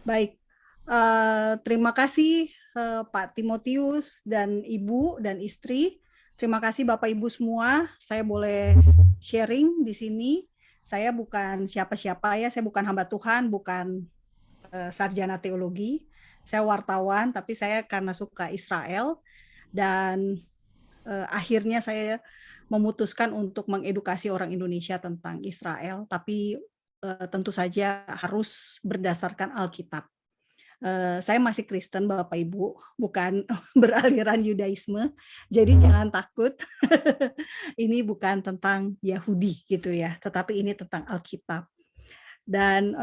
Baik, terima kasih Pak Timotius dan Ibu dan istri. Terima kasih Bapak Ibu semua. Saya boleh sharing di sini. Saya bukan siapa-siapa ya, saya bukan hamba Tuhan, bukan sarjana teologi. Saya wartawan, tapi saya karena suka Israel dan akhirnya saya memutuskan untuk mengedukasi orang Indonesia tentang Israel, tapi tentu saja harus berdasarkan Alkitab. Saya masih Kristen Bapak Ibu, bukan beraliran Yudaisme, jadi jangan takut. Ini bukan tentang Yahudi gitu ya, tetapi ini tentang Alkitab. Dan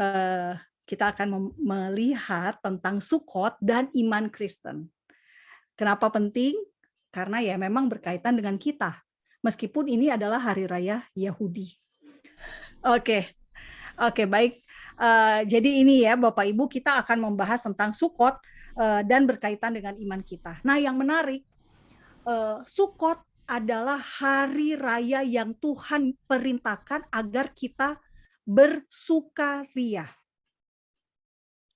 kita akan melihat tentang Sukot dan iman Kristen. Kenapa penting? Karena ya memang berkaitan dengan kita, meskipun ini adalah hari raya Yahudi. Oke, Oke, baik. Jadi ini ya, Bapak Ibu, kita akan membahas tentang Sukot dan berkaitan dengan iman kita. Nah, yang menarik, Sukot adalah hari raya yang Tuhan perintahkan agar kita bersukaria.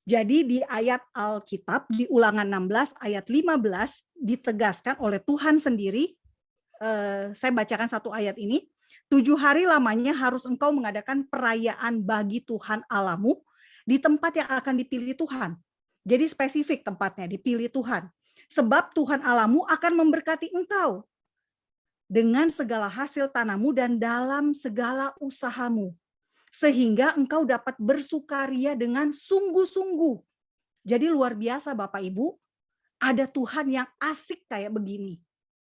Jadi di ayat Alkitab, di Ulangan 16 ayat 15, ditegaskan oleh Tuhan sendiri, saya bacakan satu ayat ini, 7 hari lamanya harus engkau mengadakan perayaan bagi Tuhan Allahmu di tempat yang akan dipilih Tuhan. Jadi spesifik tempatnya, dipilih Tuhan. Sebab Tuhan Allahmu akan memberkati engkau dengan segala hasil tanahmu dan dalam segala usahamu. Sehingga engkau dapat bersukaria dengan sungguh-sungguh. Jadi luar biasa Bapak Ibu, ada Tuhan yang asik kayak begini.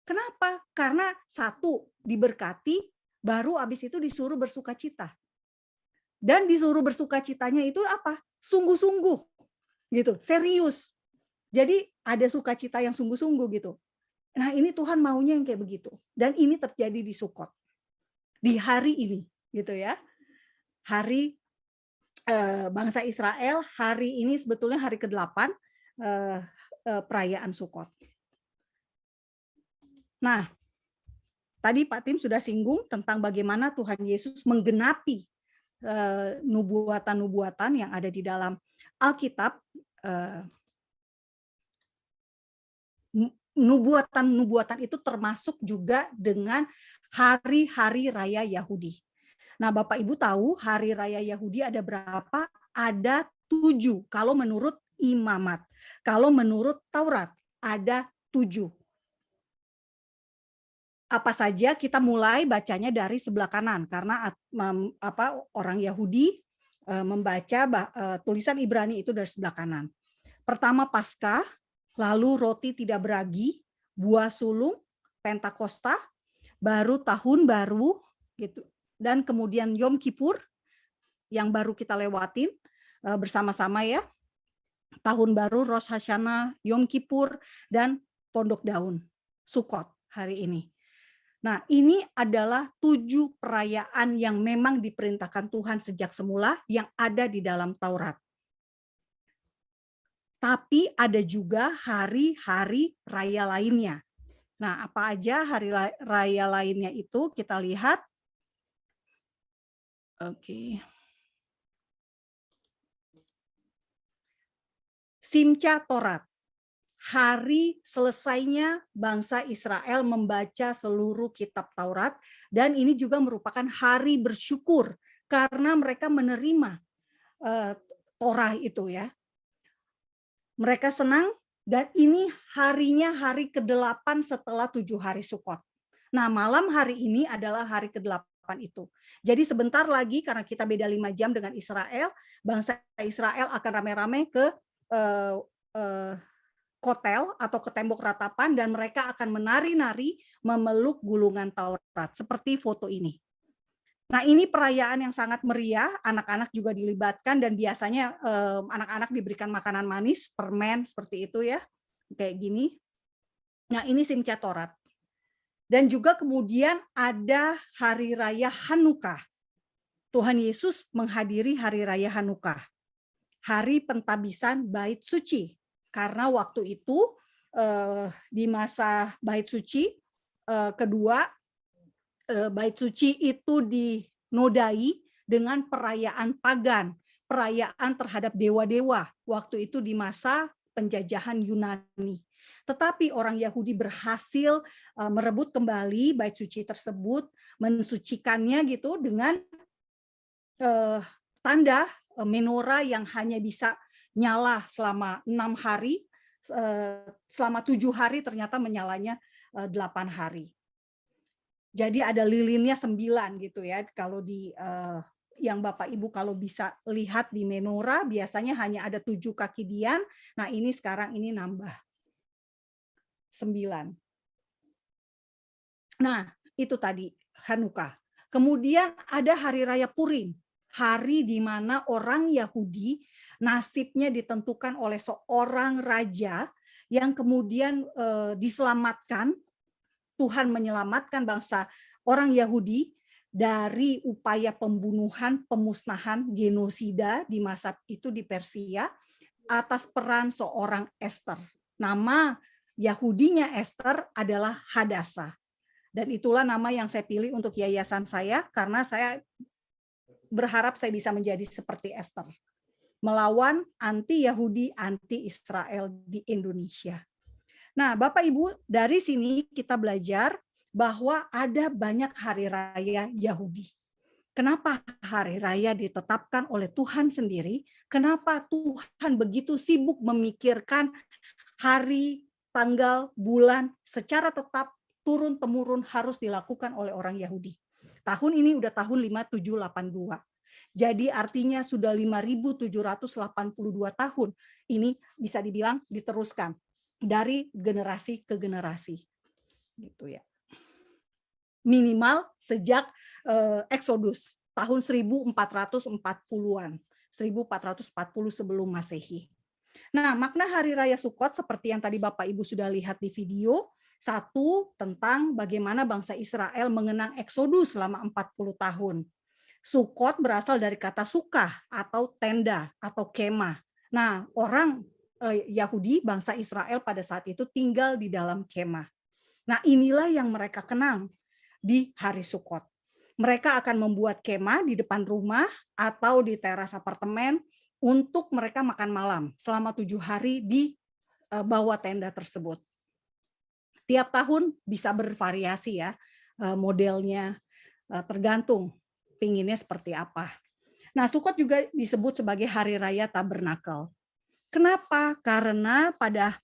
Kenapa? Karena satu, diberkati, baru habis itu disuruh bersukacita. Dan disuruh bersukacitanya itu apa? Sungguh-sungguh, gitu, serius. Jadi ada sukacita yang sungguh-sungguh gitu. Nah ini Tuhan maunya yang kayak begitu. Dan ini terjadi di Sukot. Di hari ini, gitu ya. Hari bangsa Israel, hari ini sebetulnya hari ke-8 perayaan Sukot. Nah, tadi Pak Tim sudah singgung tentang bagaimana Tuhan Yesus menggenapi nubuatan-nubuatan yang ada di dalam Alkitab. Nubuatan-nubuatan itu termasuk juga dengan hari-hari raya Yahudi. Nah, Bapak Ibu tahu hari raya Yahudi ada berapa? Ada 7 kalau menurut Imamat. Kalau menurut Taurat ada 7. Apa saja? Kita mulai bacanya dari sebelah kanan karena orang Yahudi membaca tulisan Ibrani itu dari sebelah kanan. Pertama Paskah, lalu roti tidak beragi, buah sulung, Pentakosta, baru tahun baru gitu. Dan kemudian Yom Kippur yang baru kita lewatin bersama-sama ya. Tahun baru Rosh Hashanah, Yom Kippur dan Pondok Daun, Sukot hari ini. Nah, ini adalah 7 perayaan yang memang diperintahkan Tuhan sejak semula yang ada di dalam Taurat. Tapi ada juga hari-hari raya lainnya. Nah, apa aja hari raya lainnya itu kita lihat. Oke. Simcha Torat. Hari selesainya bangsa Israel membaca seluruh kitab Taurat, dan ini juga merupakan hari bersyukur karena mereka menerima Torah itu ya. Mereka senang, dan ini harinya hari ke-8 setelah 7 hari Sukot. Nah, malam hari ini adalah hari ke-8 itu. Jadi sebentar lagi karena kita beda 5 jam dengan Israel, bangsa Israel akan rame-rame ke kotel atau ke tembok ratapan dan mereka akan menari-nari memeluk gulungan Taurat seperti foto ini. Nah, ini perayaan yang sangat meriah, anak-anak juga dilibatkan dan biasanya anak-anak diberikan makanan manis, permen seperti itu ya, kayak gini. Nah, ini Simcha Torat. Dan juga kemudian ada hari raya Hanukkah. Tuhan Yesus menghadiri hari raya Hanukkah, hari pentabisan bait suci. Karena waktu itu di masa bait suci kedua, bait suci itu dinodai dengan perayaan pagan. perayaan terhadap dewa-dewa waktu itu di masa penjajahan Yunani. Tetapi orang Yahudi berhasil merebut kembali bait suci tersebut, mensucikannya gitu dengan tanda menorah yang hanya bisa nyala selama 6 hari, selama 7 hari ternyata menyalanya 8 hari. Jadi ada lilinnya 9 gitu ya. Kalau di yang Bapak Ibu kalau bisa lihat di menorah biasanya hanya ada 7 kaki dian. Nah, ini sekarang ini nambah 9. Nah, itu tadi Hanukkah. Kemudian ada hari raya Purim, hari di mana orang Yahudi nasibnya ditentukan oleh seorang raja yang kemudian diselamatkan. Tuhan menyelamatkan bangsa orang Yahudi dari upaya pembunuhan, pemusnahan, genosida di masa itu di Persia atas peran seorang Esther. Nama Yahudinya Esther adalah Hadassah. Dan itulah nama yang saya pilih untuk yayasan saya karena saya berharap saya bisa menjadi seperti Esther. Melawan anti-Yahudi, anti-Israel di Indonesia. Nah, Bapak Ibu, dari sini kita belajar bahwa ada banyak hari raya Yahudi. Kenapa hari raya ditetapkan oleh Tuhan sendiri? Kenapa Tuhan begitu sibuk memikirkan hari, tanggal, bulan secara tetap turun-temurun harus dilakukan oleh orang Yahudi? Tahun ini udah tahun 5782. Jadi artinya sudah 5.782 tahun. Ini bisa dibilang diteruskan dari generasi ke generasi, gitu ya. Minimal sejak Exodus tahun 1440-an, 1440 sebelum Masehi. Nah, makna Hari Raya Sukkot seperti yang tadi Bapak Ibu sudah lihat di video, satu tentang bagaimana bangsa Israel mengenang Exodus selama 40 tahun. Sukkot berasal dari kata sukah atau tenda atau kemah. Nah, orang Yahudi, bangsa Israel pada saat itu tinggal di dalam kemah. Nah, inilah yang mereka kenang di hari Sukkot. Mereka akan membuat kemah di depan rumah atau di teras apartemen untuk mereka makan malam selama 7 hari di bawah tenda tersebut. Tiap tahun bisa bervariasi ya modelnya, tergantung pinginnya seperti apa. Nah, Sukkot juga disebut sebagai Hari Raya Tabernakel. Kenapa? Karena pada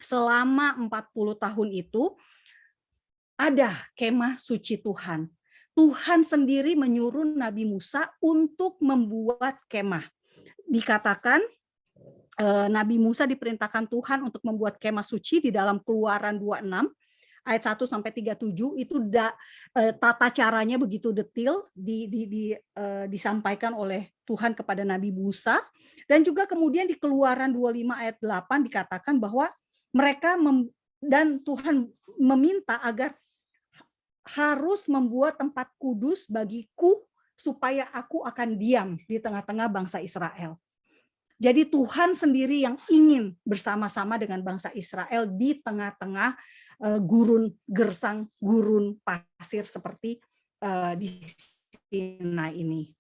selama 40 tahun itu ada kemah suci Tuhan. Tuhan sendiri menyuruh Nabi Musa untuk membuat kemah. Dikatakan Nabi Musa diperintahkan Tuhan untuk membuat kemah suci di dalam Keluaran 26 ayat 1 sampai 37 itu tata caranya begitu detail disampaikan oleh Tuhan kepada Nabi Musa, dan juga kemudian di Keluaran 25 ayat 8 dikatakan bahwa mereka dan Tuhan meminta agar harus membuat tempat kudus bagiku supaya aku akan diam di tengah-tengah bangsa Israel. Jadi Tuhan sendiri yang ingin bersama-sama dengan bangsa Israel di tengah-tengah gurun gersang, gurun pasir seperti di Sinai ini.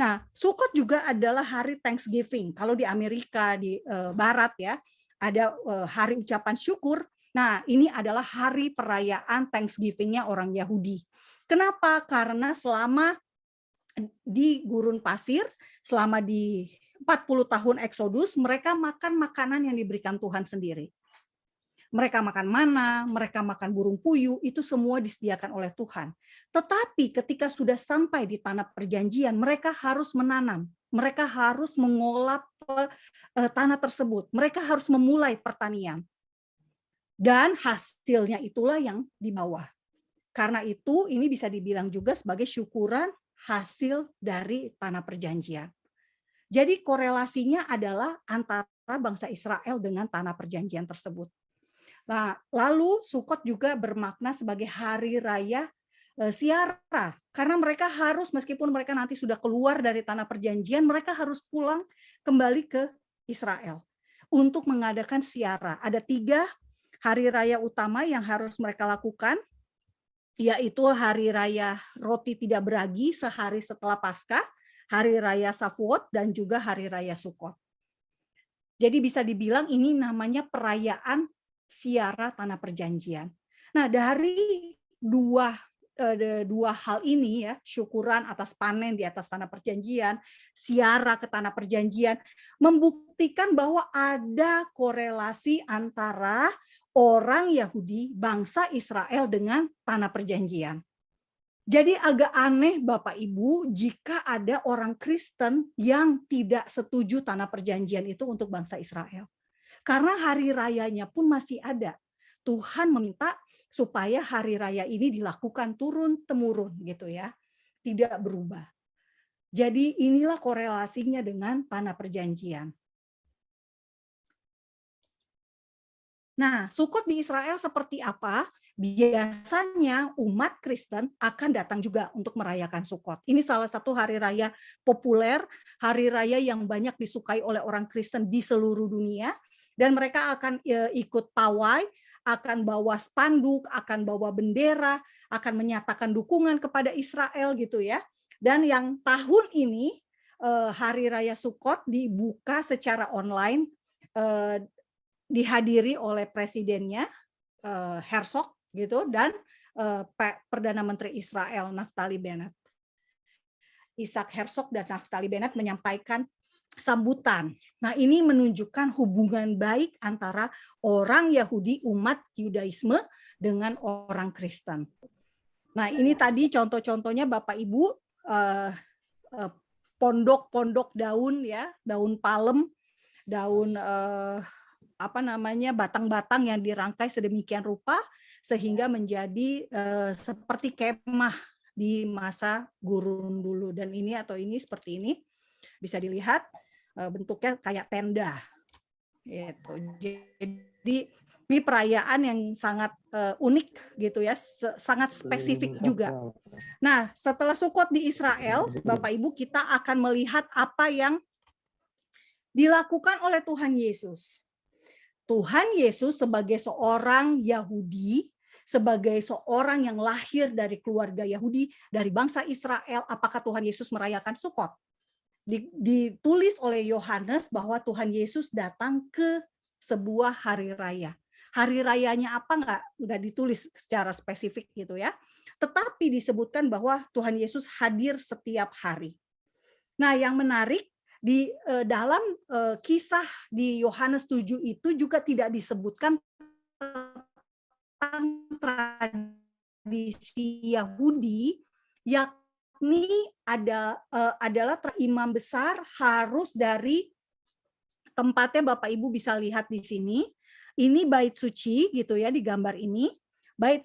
Nah, Sukkot juga adalah hari Thanksgiving. Kalau di Amerika di Barat ya, ada hari ucapan syukur. Nah, ini adalah hari perayaan Thanksgiving-nya orang Yahudi. Kenapa? Karena selama di gurun pasir, selama di 40 tahun Exodus, mereka makan makanan yang diberikan Tuhan sendiri. Mereka makan mana, mereka makan burung puyuh, itu semua disediakan oleh Tuhan. Tetapi ketika sudah sampai di tanah perjanjian, mereka harus menanam, mereka harus mengolah tanah tersebut, mereka harus memulai pertanian. Dan hasilnya itulah yang dibawa. Karena itu ini bisa dibilang juga sebagai syukuran hasil dari tanah perjanjian. Jadi korelasinya adalah antara bangsa Israel dengan tanah perjanjian tersebut. Nah, lalu Sukkot juga bermakna sebagai hari raya ziarah, karena mereka harus, meskipun mereka nanti sudah keluar dari tanah perjanjian, mereka harus pulang kembali ke Israel untuk mengadakan ziarah. Ada 3 hari raya utama yang harus mereka lakukan, yaitu hari raya roti tidak beragi sehari setelah Paskah, Hari Raya Shavuot dan juga Hari Raya Sukkot. Jadi bisa dibilang ini namanya perayaan Ziarah Tanah Perjanjian. Nah, dari dua hal ini ya, syukuran atas panen di atas tanah perjanjian, ziarah ke tanah perjanjian, membuktikan bahwa ada korelasi antara orang Yahudi, bangsa Israel dengan tanah perjanjian. Jadi agak aneh Bapak Ibu jika ada orang Kristen yang tidak setuju tanah perjanjian itu untuk bangsa Israel. Karena hari rayanya pun masih ada. Tuhan meminta supaya hari raya ini dilakukan turun-temurun gitu ya. Tidak berubah. Jadi inilah korelasinya dengan tanah perjanjian. Nah, Sukot di Israel seperti apa? Biasanya umat Kristen akan datang juga untuk merayakan Sukot. Ini salah satu hari raya populer, hari raya yang banyak disukai oleh orang Kristen di seluruh dunia. Dan mereka akan ikut pawai, akan bawa spanduk, akan bawa bendera, akan menyatakan dukungan kepada Israel gitu ya. Dan yang tahun ini hari raya Sukot dibuka secara online, dihadiri oleh presidennya Herzog gitu dan Perdana Menteri Israel Naftali Bennett. Isaac Herzog dan Naftali Bennett menyampaikan sambutan. Nah, ini menunjukkan hubungan baik antara orang Yahudi, umat Yudaisme dengan orang Kristen. Nah, ini tadi contoh-contohnya Bapak Ibu, pondok-pondok daun ya, daun palem, daun batang-batang yang dirangkai sedemikian rupa sehingga menjadi seperti kemah di masa gurun dulu. Dan ini seperti ini bisa dilihat bentuknya kayak tenda. Gitu. Jadi ini perayaan yang sangat unik gitu ya, sangat spesifik juga. Nah, setelah Sukot di Israel, Bapak Ibu, kita akan melihat apa yang dilakukan oleh Tuhan Yesus. Tuhan Yesus sebagai seorang Yahudi, sebagai seorang yang lahir dari keluarga Yahudi, dari bangsa Israel, apakah Tuhan Yesus merayakan Sukot? Ditulis oleh Yohanes bahwa Tuhan Yesus datang ke sebuah hari raya. Hari rayanya apa nggak ditulis secara spesifik gitu ya. Tetapi disebutkan bahwa Tuhan Yesus hadir setiap hari. Nah, yang menarik di dalam kisah di Yohanes 7 itu juga tidak disebutkan tentang tradisi Yahudi, yakni adalah imam besar harus dari tempatnya Bapak Ibu bisa lihat di sini. Ini bait suci gitu ya di gambar ini.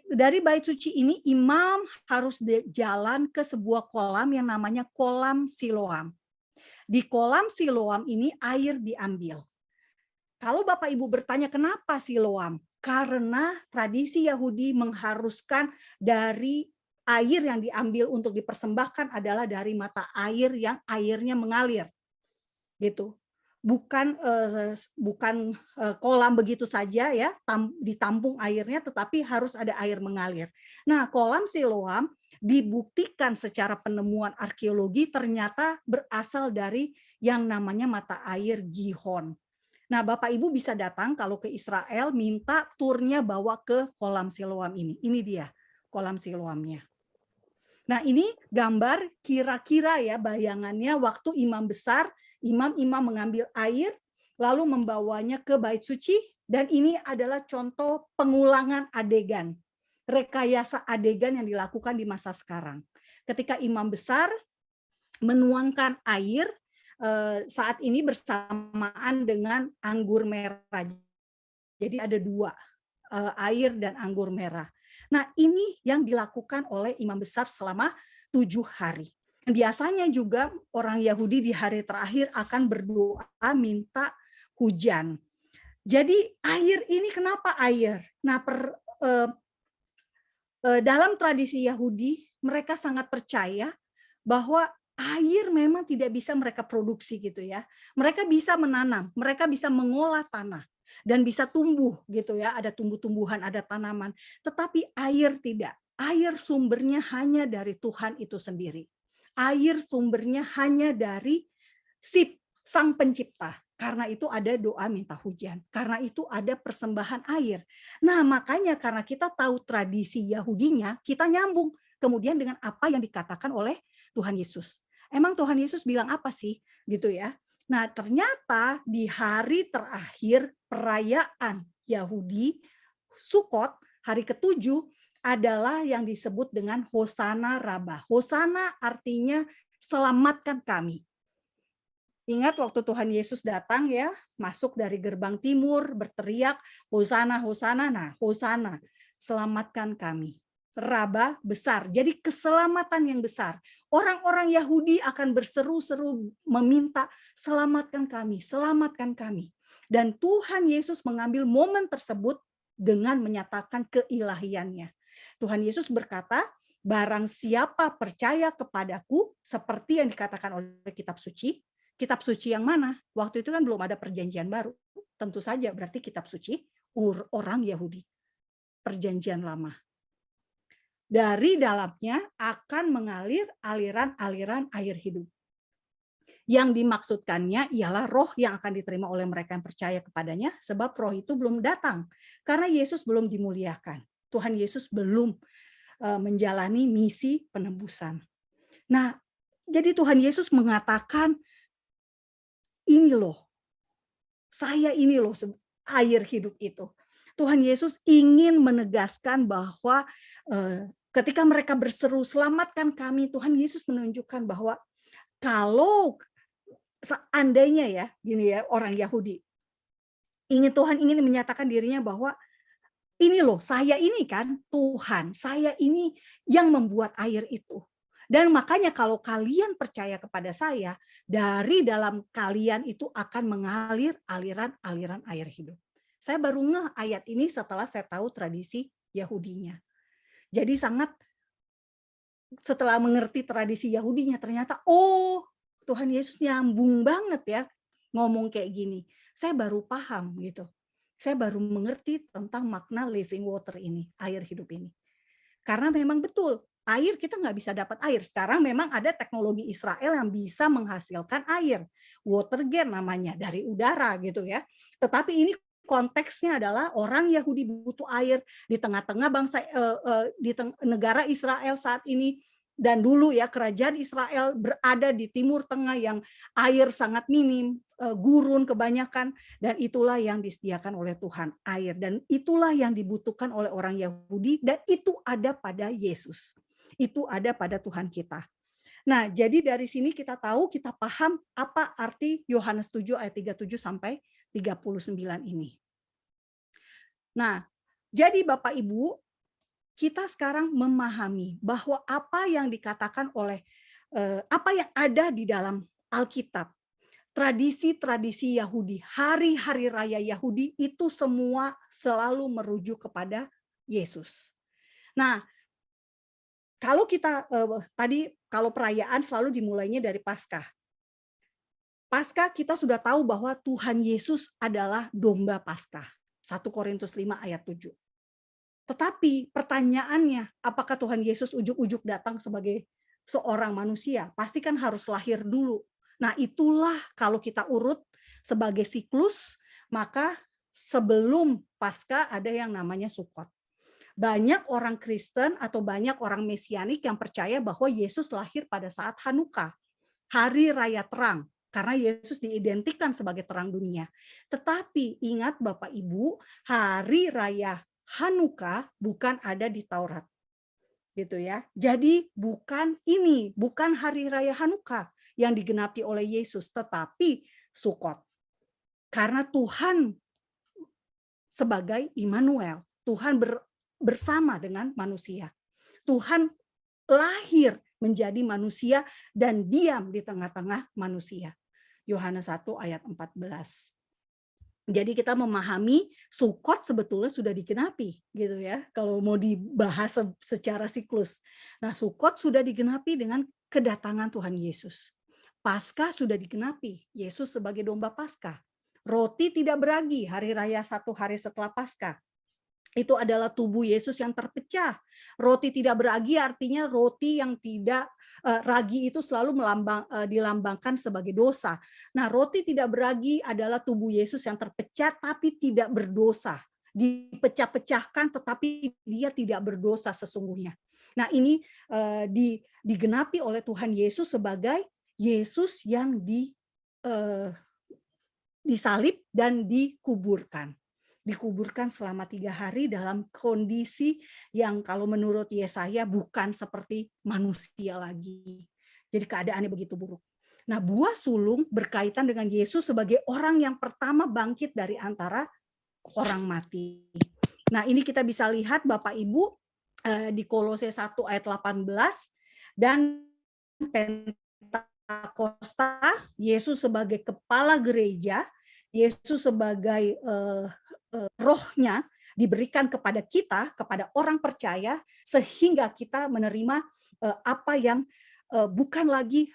Dari bait suci ini imam harus jalan ke sebuah kolam yang namanya kolam Siloam. Di kolam Siloam ini air diambil. Kalau Bapak Ibu bertanya kenapa Siloam? Karena tradisi Yahudi mengharuskan dari air yang diambil untuk dipersembahkan adalah dari mata air yang airnya mengalir. Gitu. Bukan kolam begitu saja ya, ditampung airnya, tetapi harus ada air mengalir. Nah, kolam Siloam dibuktikan secara penemuan arkeologi ternyata berasal dari yang namanya mata air Gihon. Nah, Bapak Ibu bisa datang kalau ke Israel, minta turnya bawa ke kolam Siloam ini. Ini dia kolam Siloamnya. Nah, ini gambar kira-kira ya bayangannya waktu imam besar, imam-imam mengambil air, lalu membawanya ke bait suci, dan ini adalah contoh pengulangan adegan, rekayasa adegan yang dilakukan di masa sekarang. Ketika imam besar menuangkan air, saat ini bersamaan dengan anggur merah. Jadi ada dua, air dan anggur merah. Nah, ini yang dilakukan oleh imam besar selama 7 hari. Biasanya juga orang Yahudi di hari terakhir akan berdoa minta hujan. Jadi air ini kenapa air? Nah, dalam tradisi Yahudi mereka sangat percaya bahwa air memang tidak bisa mereka produksi gitu ya. Mereka bisa menanam, mereka bisa mengolah tanah dan bisa tumbuh gitu ya, ada tumbuh-tumbuhan, ada tanaman. Tetapi air tidak. Air sumbernya hanya dari Tuhan itu sendiri. Air sumbernya hanya dari Sang Pencipta. Karena itu ada doa minta hujan. Karena itu ada persembahan air. Nah, makanya karena kita tahu tradisi Yahudinya, kita nyambung kemudian dengan apa yang dikatakan oleh Tuhan Yesus. Emang Tuhan Yesus bilang apa sih? Gitu ya. Nah, ternyata di hari terakhir perayaan Yahudi, Sukot, hari ke-7, adalah yang disebut dengan Hosana Rabbah. Hosana artinya selamatkan kami. Ingat waktu Tuhan Yesus datang ya, masuk dari gerbang timur, berteriak, Hosana, Hosana. Nah, Hosana, selamatkan kami. Raba besar, jadi keselamatan yang besar. Orang-orang Yahudi akan berseru-seru meminta, selamatkan kami, selamatkan kami. Dan Tuhan Yesus mengambil momen tersebut dengan menyatakan keilahiannya. Tuhan Yesus berkata, barang siapa percaya kepadaku, seperti yang dikatakan oleh kitab suci. Kitab suci yang mana? Waktu itu kan belum ada perjanjian baru. Tentu saja berarti kitab suci orang Yahudi. Perjanjian lama. Dari dalamnya akan mengalir aliran-aliran air hidup. Yang dimaksudkannya ialah roh yang akan diterima oleh mereka yang percaya kepadanya, sebab roh itu belum datang. Karena Yesus belum dimuliakan. Tuhan Yesus belum menjalani misi penebusan. Nah, jadi Tuhan Yesus mengatakan, ini loh, saya ini loh air hidup itu. Tuhan Yesus ingin menegaskan bahwa ketika mereka berseru selamatkan kami, Tuhan Yesus menunjukkan bahwa kalau seandainya ya, gini ya, orang Yahudi Tuhan ingin menyatakan dirinya bahwa ini loh, saya ini kan Tuhan, saya ini yang membuat air itu. Dan makanya kalau kalian percaya kepada saya, dari dalam kalian itu akan mengalir aliran-aliran air hidup. Saya baru ngeh ayat ini setelah saya tahu tradisi Yahudinya. Jadi setelah mengerti tradisi Yahudinya, ternyata Tuhan Yesus nyambung banget ya ngomong kayak gini. Saya baru paham gitu. Saya baru mengerti tentang makna living water ini, air hidup ini. Karena memang betul, air kita nggak bisa dapat air. Sekarang memang ada teknologi Israel yang bisa menghasilkan air. Watergate namanya, dari udara gitu ya. Tetapi ini konteksnya adalah orang Yahudi butuh air di tengah-tengah bangsa negara Israel saat ini. Dan dulu ya kerajaan Israel berada di Timur Tengah yang air sangat minim, gurun kebanyakan, dan itulah yang disediakan oleh Tuhan, air. Dan itulah yang dibutuhkan oleh orang Yahudi, dan itu ada pada Yesus. Itu ada pada Tuhan kita. Nah, jadi dari sini kita tahu, kita paham apa arti Yohanes 7 ayat 37 sampai 39 ini. Nah, jadi Bapak Ibu, kita sekarang memahami bahwa apa yang dikatakan oleh apa yang ada di dalam Alkitab, tradisi-tradisi Yahudi, hari-hari raya Yahudi itu semua selalu merujuk kepada Yesus. Nah, kalau kita tadi kalau perayaan selalu dimulainya dari Paskah. Paskah kita sudah tahu bahwa Tuhan Yesus adalah domba Paskah. 1 Korintus 5 ayat 7. Tetapi pertanyaannya, apakah Tuhan Yesus ujuk-ujuk datang sebagai seorang manusia? Pasti kan harus lahir dulu. Nah, itulah kalau kita urut sebagai siklus, maka sebelum Paskah ada yang namanya Sukot. Banyak orang Kristen atau banyak orang Mesianik yang percaya bahwa Yesus lahir pada saat Hanukkah, hari raya terang, karena Yesus diidentikan sebagai terang dunia. Tetapi ingat Bapak Ibu, hari raya Hanukkah bukan ada di Taurat. Gitu ya. Jadi bukan hari raya Hanukkah yang digenapi oleh Yesus, tetapi Sukot. Karena Tuhan sebagai Immanuel, Tuhan bersama dengan manusia. Tuhan lahir menjadi manusia dan diam di tengah-tengah manusia. Yohanes 1 ayat 14. Jadi kita memahami Sukot sebetulnya sudah digenapi gitu ya. Kalau mau dibahas secara siklus. Nah, Sukot sudah digenapi dengan kedatangan Tuhan Yesus. Paskah sudah digenapi, Yesus sebagai domba Paskah. Roti tidak beragi, hari raya 1 hari setelah Paskah. itu adalah tubuh Yesus yang terpecah. Roti tidak beragi artinya roti yang tidak ragi itu selalu dilambangkan sebagai dosa. Nah, roti tidak beragi adalah tubuh Yesus yang terpecah tapi tidak berdosa. Dipecah-pecahkan tetapi dia tidak berdosa sesungguhnya. Nah, ini digenapi oleh Tuhan Yesus sebagai Yesus yang disalib dan dikuburkan selama 3 hari dalam kondisi yang kalau menurut Yesaya bukan seperti manusia lagi. Jadi keadaannya begitu buruk. Nah, buah sulung berkaitan dengan Yesus sebagai orang yang pertama bangkit dari antara orang mati. Nah, ini kita bisa lihat Bapak Ibu di Kolose 1 ayat 18 dan Pentakosta, Yesus sebagai kepala gereja, Yesus sebagai rohnya diberikan kepada kita, kepada orang percaya, sehingga kita menerima apa yang bukan lagi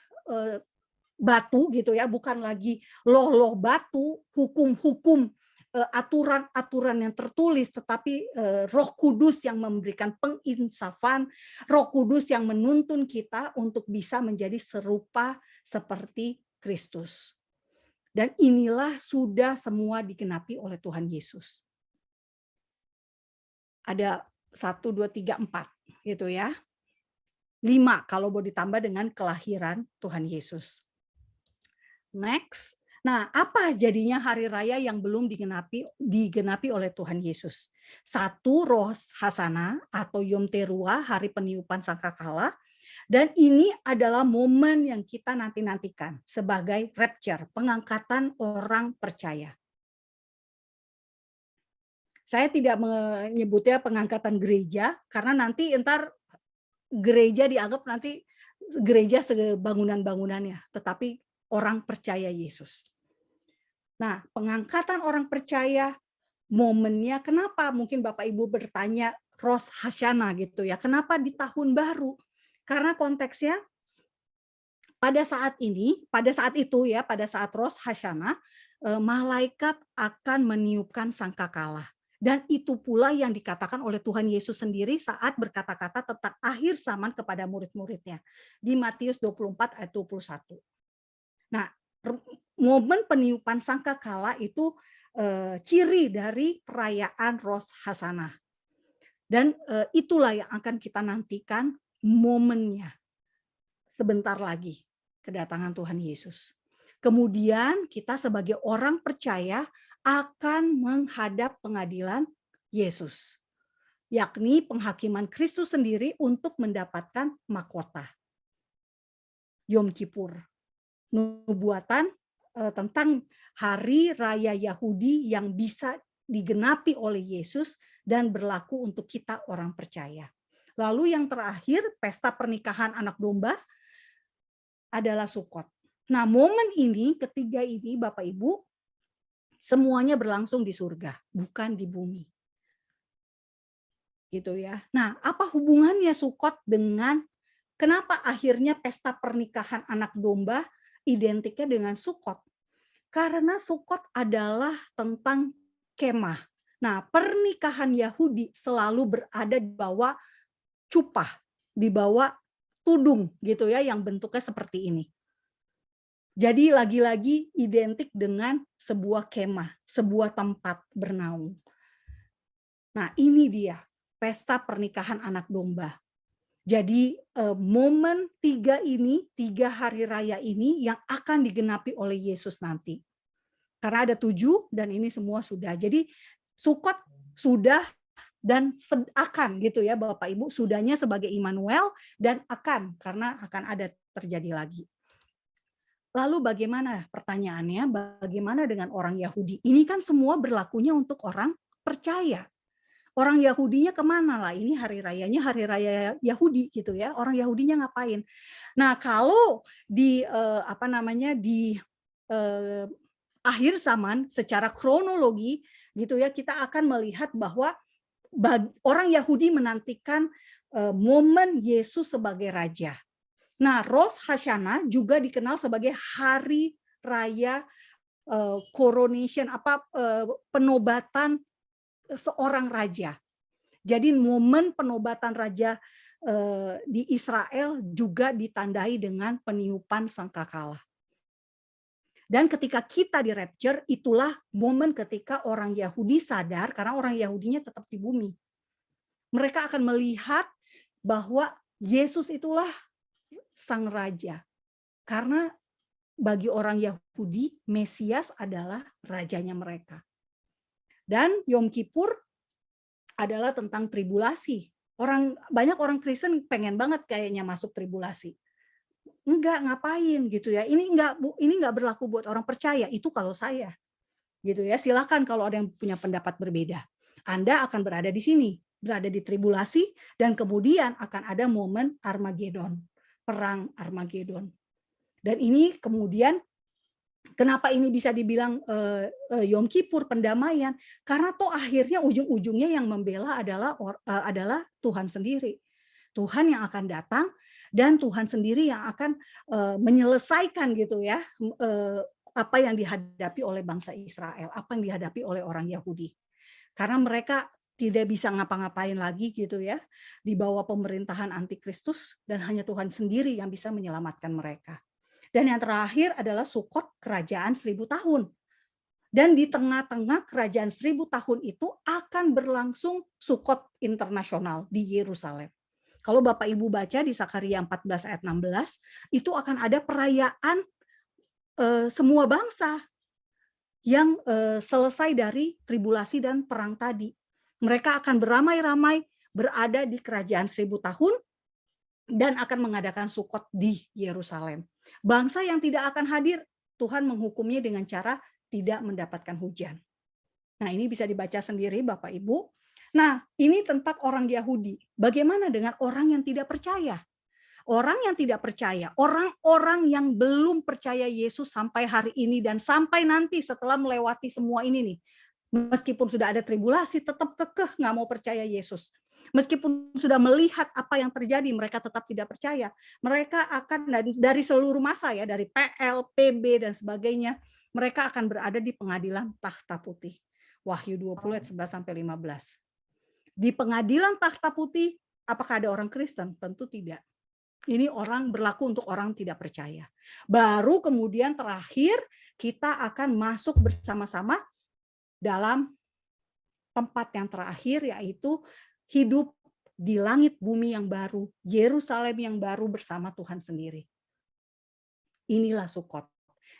batu gitu ya, bukan lagi loh-loh batu, hukum-hukum, aturan-aturan yang tertulis, tetapi Roh Kudus yang memberikan penginsafan, Roh Kudus yang menuntun kita untuk bisa menjadi serupa seperti Kristus. Dan inilah sudah semua digenapi oleh Tuhan Yesus. Ada 1, 2, 3, 4 gitu ya. 5 kalau mau ditambah dengan kelahiran Tuhan Yesus. Next. Nah, apa jadinya hari raya yang belum digenapi oleh Tuhan Yesus? 1, Roh Hasana atau Yom Teruah, hari peniupan sangkakala. Dan ini adalah momen yang kita nanti-nantikan sebagai rapture, pengangkatan orang percaya. Saya tidak menyebutnya pengangkatan gereja, karena nanti entar gereja dianggap nanti gereja sebangunan-bangunannya, tetapi orang percaya Yesus. Nah, pengangkatan orang percaya, momennya kenapa? Mungkin Bapak Ibu bertanya, Rosh Hashanah gitu ya, kenapa di tahun baru? Karena konteksnya pada saat Rosh Hashanah, malaikat akan meniupkan sangkakala. Dan itu pula yang dikatakan oleh Tuhan Yesus sendiri saat berkata-kata tentang akhir zaman kepada murid-muridnya. Di Matius 24 ayat 21. Nah, momen peniupan sangkakala itu ciri dari perayaan Rosh Hashanah. Dan itulah yang akan kita nantikan momennya. Sebentar lagi kedatangan Tuhan Yesus. Kemudian kita sebagai orang percaya akan menghadap pengadilan Yesus, yakni penghakiman Kristus sendiri untuk mendapatkan mahkota. Yom Kippur, nubuatan tentang hari raya Yahudi yang bisa digenapi oleh Yesus dan berlaku untuk kita orang percaya. Lalu yang terakhir, pesta pernikahan anak domba adalah Sukot. Nah, momen ini, ketiga ini Bapak Ibu, semuanya berlangsung di surga, bukan di bumi. Gitu ya. Nah, apa hubungannya Sukot dengan kenapa akhirnya pesta pernikahan anak domba identiknya dengan Sukot? Karena Sukot adalah tentang kemah. Nah, pernikahan Yahudi selalu berada di bawah cupah, di bawah tudung gitu ya, yang bentuknya seperti ini. Jadi lagi-lagi identik dengan sebuah kemah, sebuah tempat bernaung. Nah, ini dia pesta pernikahan anak domba. Jadi momen 3 hari raya ini yang akan digenapi oleh Yesus nanti. Karena ada 7 dan ini semua sudah. Jadi Sukot sudah dan akan gitu ya Bapak Ibu, sudahnya sebagai Immanuel dan akan karena akan ada terjadi lagi. Lalu bagaimana pertanyaannya, bagaimana dengan orang Yahudi? Ini kan semua berlakunya untuk orang percaya. Orang Yahudinya kemana lah? Ini hari rayanya hari raya Yahudi gitu ya. Orang Yahudinya ngapain? Nah, kalau di akhir zaman secara kronologi gitu ya, kita akan melihat bahwa orang Yahudi menantikan momen Yesus sebagai raja. Nah, Rosh Hashanah juga dikenal sebagai hari raya coronation, penobatan seorang raja. Jadi momen penobatan raja di Israel juga ditandai dengan peniupan sangkakala. Dan ketika kita di rapture, itulah momen ketika orang Yahudi sadar, karena orang Yahudinya tetap di bumi. Mereka akan melihat bahwa Yesus itulah sang raja. Karena bagi orang Yahudi, Mesias adalah rajanya mereka. Dan Yom Kippur adalah tentang tribulasi. Banyak orang Kristen pengen banget kayaknya masuk tribulasi. Enggak, ngapain gitu ya. Ini enggak berlaku buat orang percaya, itu kalau saya. Gitu ya. Silakan kalau ada yang punya pendapat berbeda. Anda akan berada di sini, berada di tribulasi, dan kemudian akan ada momen Armageddon, perang Armageddon. Dan ini kemudian kenapa ini bisa dibilang Yom Kippur, pendamaian? Karena toh akhirnya ujung-ujungnya yang membela adalah Tuhan sendiri. Tuhan yang akan datang dan Tuhan sendiri yang akan menyelesaikan gitu ya apa yang dihadapi oleh bangsa Israel, apa yang dihadapi oleh orang Yahudi. Karena mereka tidak bisa ngapa-ngapain lagi gitu ya di bawah pemerintahan antikristus, dan hanya Tuhan sendiri yang bisa menyelamatkan mereka. Dan yang terakhir adalah Sukot, kerajaan 1000 tahun. Dan di tengah-tengah kerajaan 1000 tahun itu akan berlangsung Sukot internasional di Yerusalem. Kalau Bapak Ibu baca di Sakaria 14 ayat 16, itu akan ada perayaan semua bangsa yang selesai dari tribulasi dan perang tadi. Mereka akan beramai-ramai berada di kerajaan 1000 tahun dan akan mengadakan Sukot di Yerusalem. Bangsa yang tidak akan hadir, Tuhan menghukumnya dengan cara tidak mendapatkan hujan. Nah, ini bisa dibaca sendiri Bapak Ibu. Nah, ini tentang orang Yahudi. Bagaimana dengan orang yang tidak percaya? Orang yang tidak percaya, orang-orang yang belum percaya Yesus sampai hari ini dan sampai nanti setelah melewati semua ini nih. Meskipun sudah ada tribulasi, tetap kekeh nggak mau percaya Yesus. Meskipun sudah melihat apa yang terjadi, mereka tetap tidak percaya. Mereka akan dari seluruh masa ya, dari PL, PB dan sebagainya, mereka akan berada di pengadilan takhta putih. Wahyu 20 ayat 11 sampai 15. Di pengadilan takhta putih, apakah ada orang Kristen? Tentu tidak. Ini berlaku untuk orang tidak percaya. Baru kemudian terakhir kita akan masuk bersama-sama dalam tempat yang terakhir, yaitu hidup di langit bumi yang baru, Yerusalem yang baru bersama Tuhan sendiri. Inilah Sukot.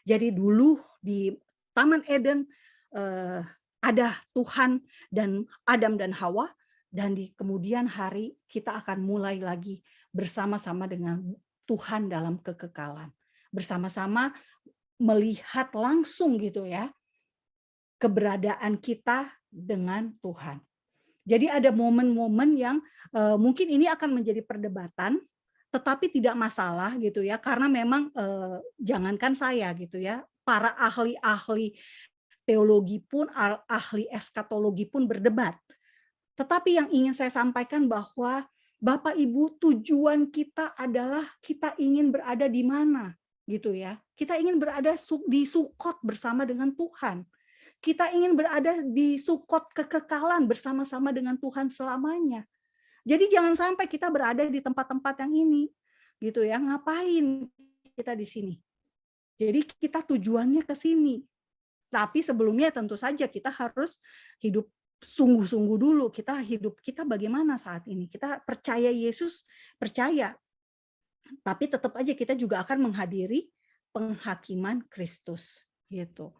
Jadi dulu di Taman Eden ada Tuhan dan Adam dan Hawa, dan di kemudian hari kita akan mulai lagi bersama-sama dengan Tuhan dalam kekekalan. Bersama-sama melihat langsung gitu ya keberadaan kita dengan Tuhan. Jadi ada momen-momen yang mungkin ini akan menjadi perdebatan, tetapi tidak masalah gitu ya, karena memang jangankan saya gitu ya, para ahli-ahli teologi pun, ahli eskatologi pun berdebat. Tetapi yang ingin saya sampaikan bahwa Bapak Ibu, tujuan kita adalah kita ingin berada di mana gitu ya. Kita ingin berada di Sukot bersama dengan Tuhan. Kita ingin berada di Sukot kekekalan bersama-sama dengan Tuhan selamanya. Jadi jangan sampai kita berada di tempat-tempat yang ini, gitu ya. Ngapain kita di sini? Jadi kita tujuannya ke sini. Tapi sebelumnya tentu saja kita harus hidup sungguh-sungguh dulu. Kita bagaimana saat ini? Kita percaya Yesus, percaya. Tapi tetap aja kita juga akan menghadiri penghakiman Kristus, gitu.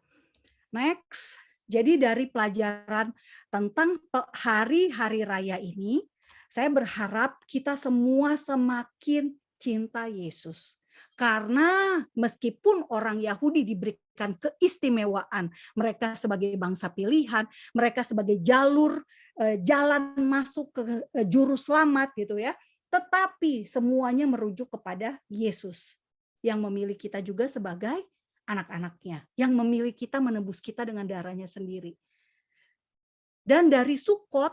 Next, jadi dari pelajaran tentang hari-hari raya ini, saya berharap kita semua semakin cinta Yesus. Karena meskipun orang Yahudi diberikan keistimewaan, mereka sebagai bangsa pilihan, mereka sebagai jalan masuk ke juru selamat gitu ya, tetapi semuanya merujuk kepada Yesus yang memilih kita juga sebagai anak-anaknya, yang memilih kita, menebus kita dengan darahnya sendiri. Dan dari Sukot,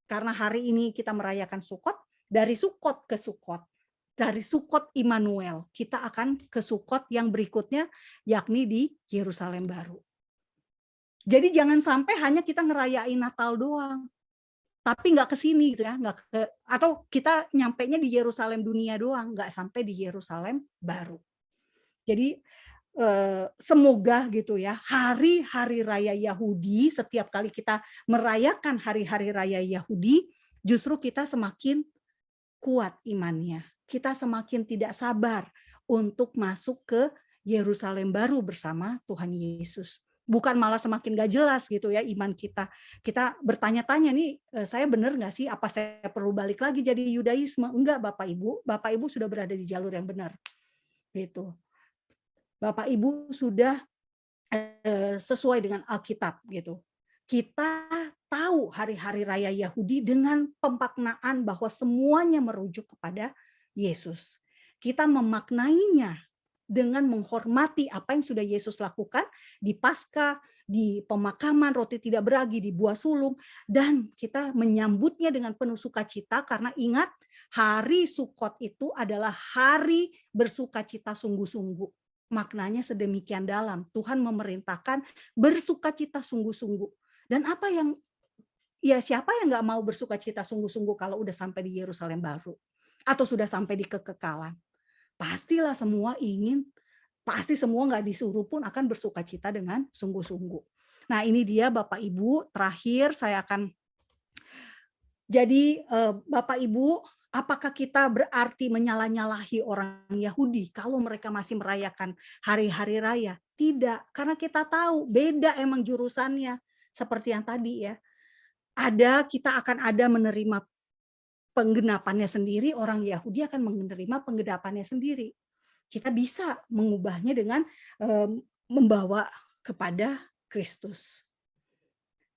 karena hari ini kita merayakan Sukot, dari Sukot ke Sukot, dari Sukot Immanuel, kita akan ke Sukot yang berikutnya, yakni di Yerusalem baru. Jadi jangan sampai hanya kita ngerayain Natal doang. tapi nggak ke sini gitu ya, nggak ke, atau kita nyampainya di Yerusalem dunia doang, nggak sampai di Yerusalem baru. Jadi semoga gitu ya, hari-hari raya Yahudi, setiap kali kita merayakan hari-hari raya Yahudi, justru kita semakin kuat imannya. Kita semakin tidak sabar untuk masuk ke Yerusalem baru bersama Tuhan Yesus. Bukan malah semakin gak jelas gitu ya iman kita. Kita bertanya-tanya nih, saya benar nggak sih? Apa saya perlu balik lagi jadi Yudaisme? Enggak, Bapak Ibu. Bapak Ibu sudah berada di jalur yang benar. Gitu. Bapak Ibu sudah sesuai dengan Alkitab gitu. Kita tahu hari-hari raya Yahudi dengan pemaknaan bahwa semuanya merujuk kepada Yesus. Kita memaknainya dengan menghormati apa yang sudah Yesus lakukan di Paskah, di pemakaman roti tidak beragi, di buah sulung, dan kita menyambutnya dengan penuh sukacita karena ingat, hari Sukot itu adalah hari bersukacita sungguh-sungguh. Maknanya sedemikian dalam. Tuhan memerintahkan bersukacita sungguh-sungguh. Dan apa yang, ya siapa yang nggak mau bersukacita sungguh-sungguh kalau udah sampai di Yerusalem baru? Atau sudah sampai di kekekalan? Pastilah semua ingin, pasti semua nggak disuruh pun akan bersukacita dengan sungguh-sungguh. Nah ini dia Bapak Ibu, terakhir saya akan, jadi Bapak Ibu, apakah kita berarti menyalah-nyalahi orang Yahudi kalau mereka masih merayakan hari-hari raya? Tidak, karena kita tahu beda emang jurusannya. Seperti yang tadi ya, kita akan ada menerima penggenapannya sendiri, orang Yahudi akan menerima penggenapannya sendiri. Kita bisa mengubahnya dengan membawa kepada Kristus.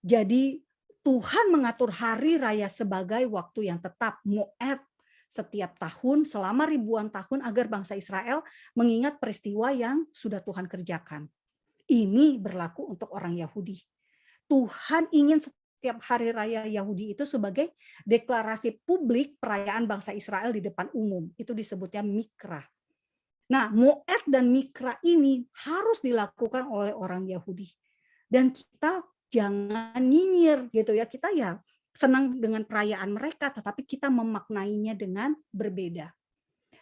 Jadi Tuhan mengatur hari raya sebagai waktu yang tetap, Moed, setiap tahun selama ribuan tahun agar bangsa Israel mengingat peristiwa yang sudah Tuhan kerjakan. Ini berlaku untuk orang Yahudi. Tuhan ingin setiap hari raya Yahudi itu sebagai deklarasi publik perayaan bangsa Israel di depan umum. Itu disebutnya Mikra. Nah, Moed dan Mikra ini harus dilakukan oleh orang Yahudi. Dan kita jangan nyinyir gitu ya. Kita ya senang dengan perayaan mereka, tetapi kita memaknainya dengan berbeda.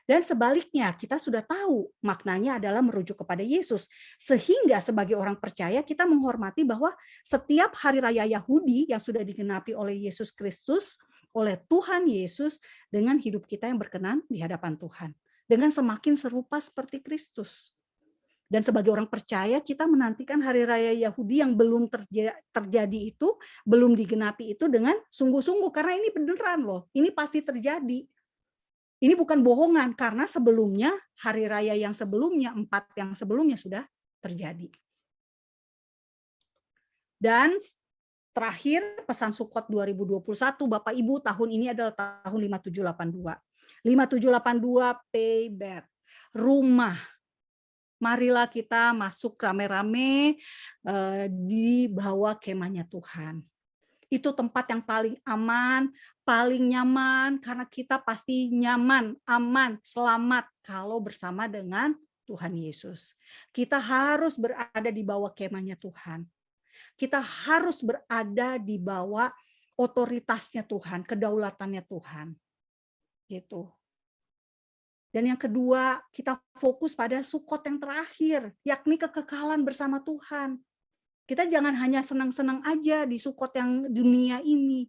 Dan sebaliknya, kita sudah tahu maknanya adalah merujuk kepada Yesus. Sehingga sebagai orang percaya kita menghormati bahwa setiap hari raya Yahudi yang sudah digenapi oleh Yesus Kristus, oleh Tuhan Yesus, dengan hidup kita yang berkenan di hadapan Tuhan. Dengan semakin serupa seperti Kristus. Dan sebagai orang percaya kita menantikan hari raya Yahudi yang belum terjadi itu, belum digenapi itu dengan sungguh-sungguh. Karena ini beneran loh, ini pasti terjadi. Ini bukan bohongan, karena sebelumnya, hari raya yang sebelumnya, 4 yang sebelumnya sudah terjadi. Dan terakhir, pesan Sukot 2021, Bapak Ibu, tahun ini adalah tahun 5782. 5782 Payback, rumah. Marilah kita masuk rame-rame di bawah kemahnya Tuhan. Itu tempat yang paling aman, paling nyaman, karena kita pasti nyaman, aman, selamat kalau bersama dengan Tuhan Yesus. Kita harus berada di bawah kemahnya Tuhan. Kita harus berada di bawah otoritasnya Tuhan, kedaulatannya Tuhan. Gitu. Dan yang kedua, kita fokus pada Sukot yang terakhir, yakni kekekalan bersama Tuhan. Kita jangan hanya senang-senang aja di Sukot yang dunia ini.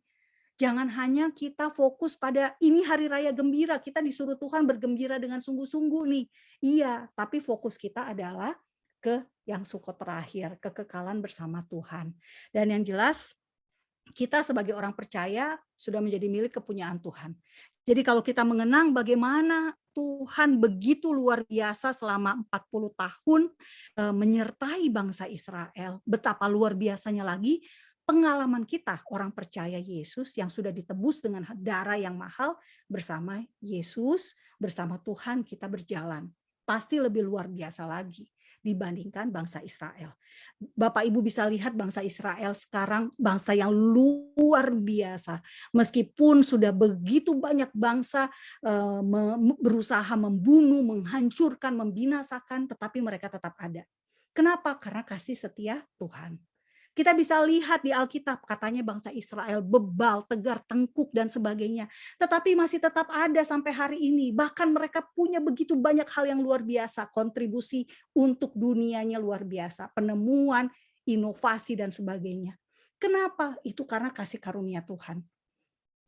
Jangan hanya kita fokus pada ini hari raya gembira, kita disuruh Tuhan bergembira dengan sungguh-sungguh nih. Iya, tapi fokus kita adalah ke yang Sukot terakhir, kekekalan bersama Tuhan. Dan yang jelas, kita sebagai orang percaya sudah menjadi milik kepunyaan Tuhan. Jadi kalau kita mengenang bagaimana Tuhan begitu luar biasa selama 40 tahun menyertai bangsa Israel, betapa luar biasanya lagi pengalaman kita orang percaya Yesus yang sudah ditebus dengan darah yang mahal bersama Yesus, bersama Tuhan kita berjalan. Pasti lebih luar biasa lagi dibandingkan bangsa Israel. Bapak Ibu bisa lihat bangsa Israel sekarang bangsa yang luar biasa. Meskipun sudah begitu banyak bangsa berusaha membunuh, menghancurkan, membinasakan, tetapi mereka tetap ada. Kenapa? Karena kasih setia Tuhan. Kita bisa lihat di Alkitab, katanya bangsa Israel bebal, tegar, tengkuk, dan sebagainya. Tetapi masih tetap ada sampai hari ini. Bahkan mereka punya begitu banyak hal yang luar biasa. Kontribusi untuk dunianya luar biasa. Penemuan, inovasi, dan sebagainya. Kenapa? Itu karena kasih karunia Tuhan.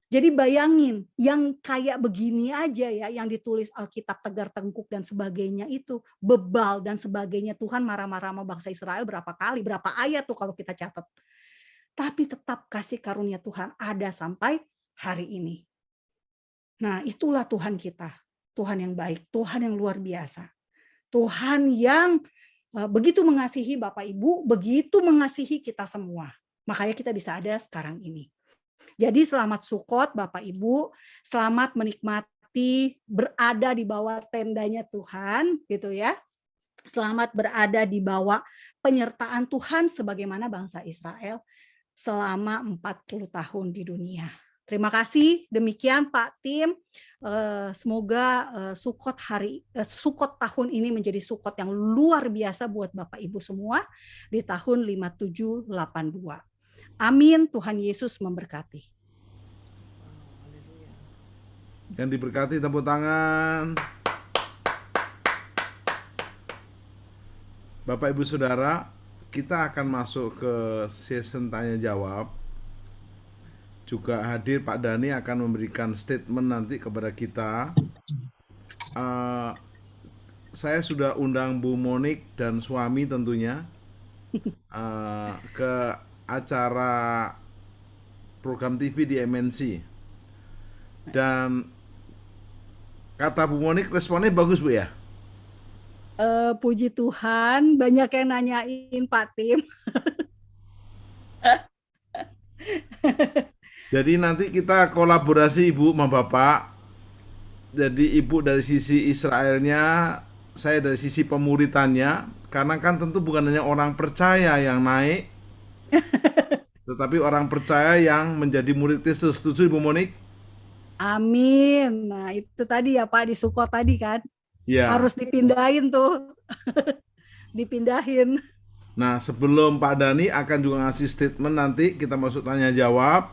Jadi bayangin, yang kayak begini aja ya, yang ditulis Alkitab tegar tengkuk dan sebagainya itu, bebal dan sebagainya, Tuhan marah-marah sama bangsa Israel berapa kali, berapa ayat tuh kalau kita catat. Tapi tetap kasih karunia Tuhan ada sampai hari ini. Nah, itulah Tuhan kita. Tuhan yang baik, Tuhan yang luar biasa. Tuhan yang begitu mengasihi Bapak Ibu, begitu mengasihi kita semua. Makanya kita bisa ada sekarang ini. Jadi selamat Sukot Bapak Ibu, selamat menikmati berada di bawah tendanya Tuhan gitu ya. Selamat berada di bawah penyertaan Tuhan sebagaimana bangsa Israel selama 40 tahun di dunia. Terima kasih, demikian Pak Tim. Semoga Sukot tahun ini menjadi Sukot yang luar biasa buat Bapak Ibu semua di tahun 5782. Amin, Tuhan Yesus memberkati. Yang diberkati tepuk tangan. Bapak Ibu Saudara, kita akan masuk ke session tanya jawab. Juga hadir Pak Dhani akan memberikan statement nanti kepada kita. Saya sudah undang Bu Monik dan suami tentunya ke acara program TV di MNC. Dan kata Bu Monik, responnya bagus Bu ya? Puji Tuhan, banyak yang nanyain Pak Tim. Jadi nanti kita kolaborasi Ibu sama Bapak. Jadi Ibu dari sisi Israelnya, saya dari sisi pemuritannya. Karena kan tentu bukan hanya orang percaya yang naik, tetapi orang percaya yang menjadi murid Yesus. Setuju Ibu Monik? Amin. Nah itu tadi ya Pak, di Sukot tadi kan. Ya. Harus dipindahin tuh. Dipindahin. Nah sebelum Pak Dhani akan juga ngasih statement, nanti kita masuk tanya jawab.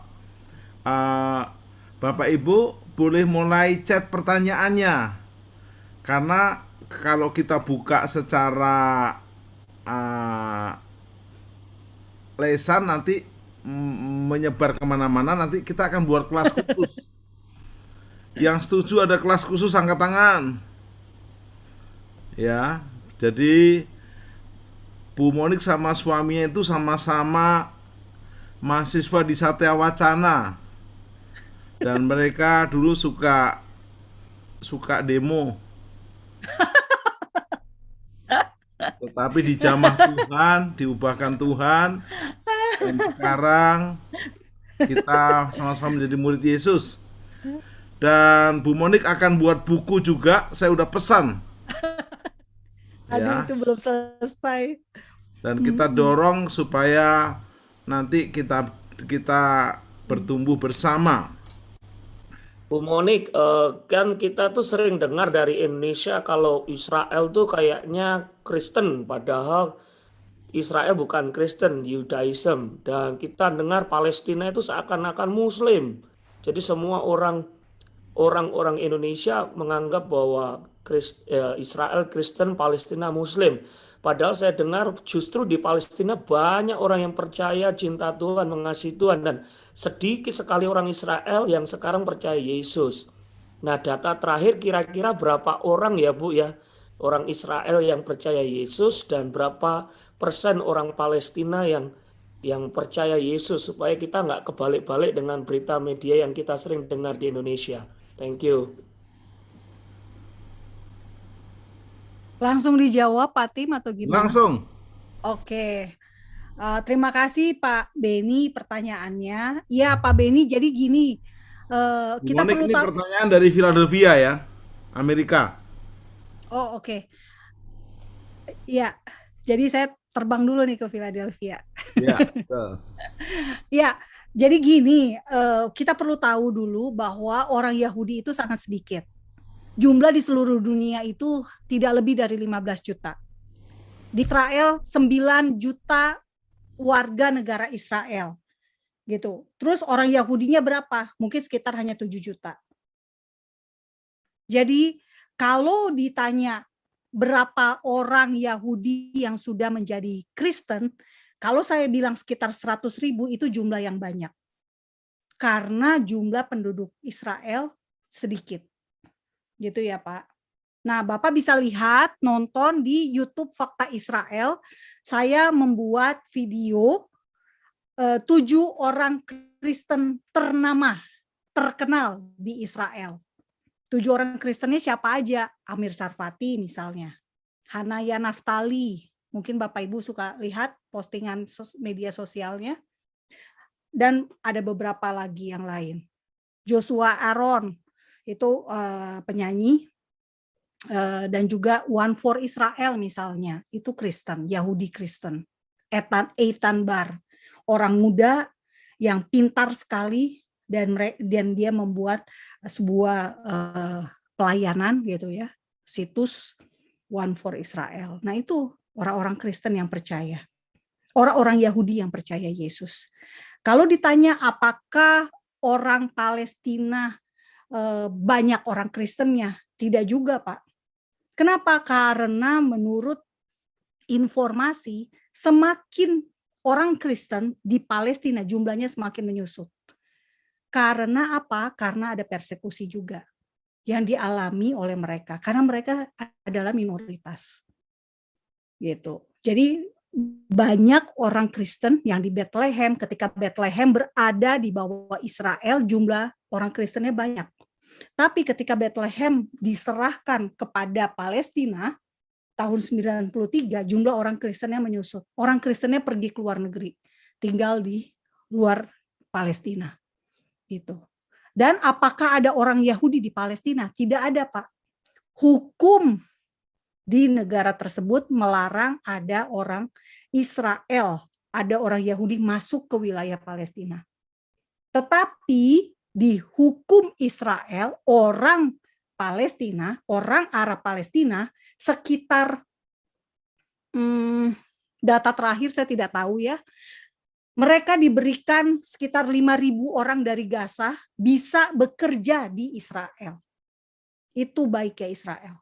Bapak Ibu boleh mulai chat pertanyaannya. Karena kalau kita buka secara lesan nanti menyebar kemana-mana, nanti kita akan buat kelas khusus. Yang setuju ada kelas khusus angkat tangan. Ya, jadi Bu Monik sama suaminya itu sama-sama mahasiswa di Satya Wacana. Dan mereka dulu suka demo. Tetapi dijamah Tuhan, diubahkan Tuhan. Dan sekarang kita sama-sama menjadi murid Yesus. Dan Bu Monik akan buat buku juga, saya udah pesan. Aduh, itu belum selesai. Dan kita dorong supaya nanti kita bertumbuh bersama. Bu Monik, kan kita tuh sering dengar dari Indonesia kalau Israel tuh kayaknya Kristen, padahal Israel bukan Kristen, Judaism. Dan kita dengar Palestina itu seakan-akan Muslim. Jadi semua orang-orang Indonesia menganggap bahwa Israel Kristen, Palestina Muslim. Padahal saya dengar justru di Palestina banyak orang yang percaya, cinta Tuhan, mengasihi Tuhan, dan sedikit sekali orang Israel yang sekarang percaya Yesus. Nah, data terakhir kira-kira berapa orang ya Bu ya, orang Israel yang percaya Yesus, dan berapa persen orang Palestina yang percaya Yesus, supaya kita nggak kebalik-balik dengan berita media yang kita sering dengar di Indonesia. Thank you. Langsung dijawab Pak Tim atau gimana? Langsung. Oke. Terima kasih Pak Beni pertanyaannya. Ya Pak Beni, jadi gini, kita Monik, perlu ini tahu. pertanyaan dari Philadelphia ya, Amerika. Oh oke. Ya, jadi saya terbang dulu nih ke Philadelphia. Ya, betul. Ya, jadi gini, kita perlu tahu dulu bahwa orang Yahudi itu sangat sedikit. Jumlah di seluruh dunia itu tidak lebih dari 15 juta. Di Israel 9 juta warga negara Israel gitu. Terus orang Yahudinya berapa? Mungkin sekitar hanya 7 juta. Jadi kalau ditanya berapa orang Yahudi yang sudah menjadi Kristen, kalau saya bilang sekitar 100.000 itu jumlah yang banyak. Karena jumlah penduduk Israel sedikit. Gitu ya, Pak. Nah, Bapak bisa lihat, nonton di YouTube Fakta Israel. Saya membuat video 7 orang Kristen ternama, terkenal di Israel. 7 orang Kristennya siapa aja? Amir Sarfati misalnya. Hanaya Naftali. Mungkin Bapak Ibu suka lihat postingan media sosialnya. Dan ada beberapa lagi yang lain. Joshua Aaron, itu penyanyi. Dan juga One for Israel misalnya, itu Kristen, Yahudi Kristen. Eitan Bar, orang muda yang pintar sekali dan dia membuat sebuah pelayanan gitu ya, situs One for Israel. Nah, itu orang-orang Kristen yang percaya. Orang-orang Yahudi yang percaya Yesus. Kalau ditanya apakah orang Palestina banyak orang Kristennya, tidak juga, Pak. Kenapa? Karena menurut informasi semakin orang Kristen di Palestina jumlahnya semakin menyusut. Karena apa? Karena ada persekusi juga yang dialami oleh mereka. Karena mereka adalah minoritas. Gitu. Jadi banyak orang Kristen yang di Bethlehem, ketika Bethlehem berada di bawah Israel, jumlah orang Kristennya banyak. Tapi ketika Bethlehem diserahkan kepada Palestina tahun 93, jumlah orang Kristennya menyusut. Orang Kristennya pergi ke luar negeri, tinggal di luar Palestina. Gitu. Dan apakah ada orang Yahudi di Palestina? Tidak ada, Pak. Hukum di negara tersebut melarang ada orang Israel, ada orang Yahudi masuk ke wilayah Palestina. Tetapi di hukum Israel, orang Palestina, orang Arab Palestina, sekitar data terakhir saya tidak tahu ya, mereka diberikan sekitar 5.000 orang dari Gaza bisa bekerja di Israel. Itu baiknya Israel.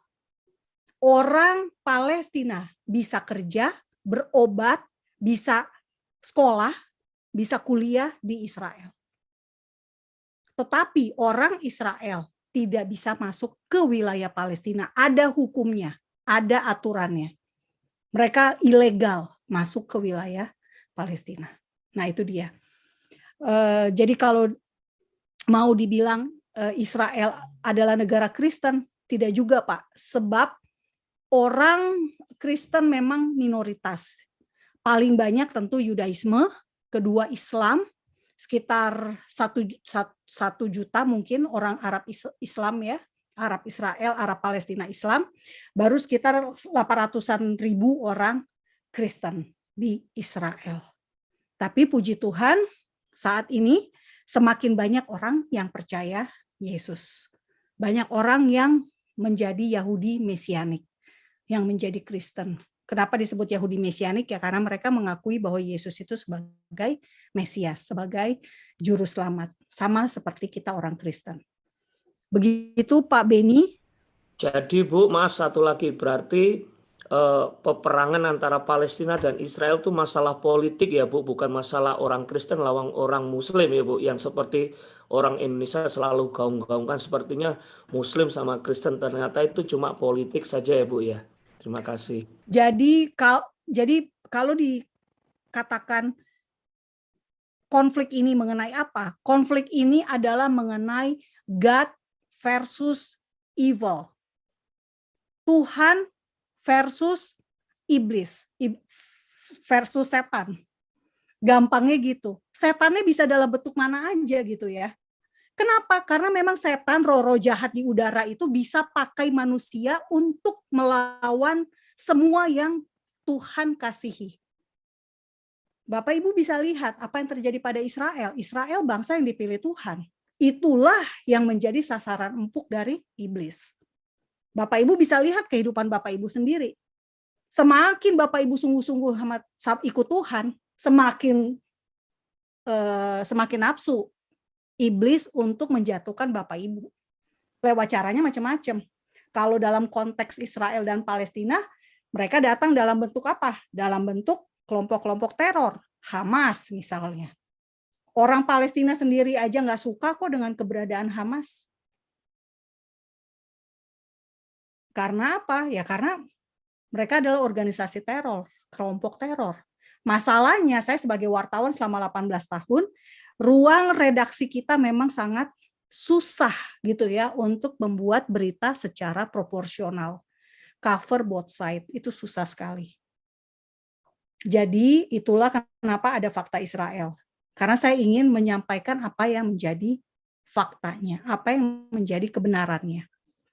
Orang Palestina bisa kerja, berobat, bisa sekolah, bisa kuliah di Israel. Tetapi orang Israel tidak bisa masuk ke wilayah Palestina. Ada hukumnya, ada aturannya. Mereka ilegal masuk ke wilayah Palestina. Nah, itu dia. Jadi kalau mau dibilang Israel adalah negara Kristen, tidak juga, Pak. Sebab orang Kristen memang minoritas. Paling banyak tentu Yudaisme, kedua Islam, sekitar 1 juta mungkin orang Arab Islam ya, Arab Israel, Arab Palestina Islam, baru sekitar 800-an ribu orang Kristen di Israel. Tapi puji Tuhan saat ini semakin banyak orang yang percaya Yesus. Banyak orang yang menjadi Yahudi Mesianik, yang menjadi Kristen. Kenapa disebut Yahudi Mesianik? Ya karena mereka mengakui bahwa Yesus itu sebagai Mesias, sebagai Juru Selamat. Sama seperti kita orang Kristen. Begitu Pak Beni. Jadi Bu, maaf satu lagi, berarti peperangan antara Palestina dan Israel itu masalah politik ya Bu, bukan masalah orang Kristen lawan orang Muslim ya Bu, yang seperti orang Indonesia selalu gaung-gaungkan sepertinya Muslim sama Kristen, ternyata itu cuma politik saja ya Bu ya. Terima kasih. Jadi kalau dikatakan konflik ini mengenai apa? Konflik ini adalah mengenai God versus evil. Tuhan versus iblis, versus setan. Gampangnya gitu. Setannya bisa dalam bentuk mana aja gitu ya. Kenapa? Karena memang setan, roh-roh jahat di udara itu bisa pakai manusia untuk melawan semua yang Tuhan kasihi. Bapak Ibu bisa lihat apa yang terjadi pada Israel. Israel bangsa yang dipilih Tuhan. Itulah yang menjadi sasaran empuk dari iblis. Bapak Ibu bisa lihat kehidupan Bapak Ibu sendiri. Semakin Bapak Ibu sungguh-sungguh ikut Tuhan, semakin nafsu iblis untuk menjatuhkan Bapak Ibu. Lewat caranya macam-macam. Kalau dalam konteks Israel dan Palestina, mereka datang dalam bentuk apa? Dalam bentuk kelompok-kelompok teror, Hamas misalnya. Orang Palestina sendiri aja nggak suka kok dengan keberadaan Hamas. Karena apa? Ya karena mereka adalah organisasi teror, kelompok teror. Masalahnya saya sebagai wartawan selama 18 tahun, ruang redaksi kita memang sangat susah gitu ya untuk membuat berita secara proporsional. Cover both side itu susah sekali. Jadi itulah kenapa ada fakta Israel. Karena saya ingin menyampaikan apa yang menjadi faktanya, apa yang menjadi kebenarannya.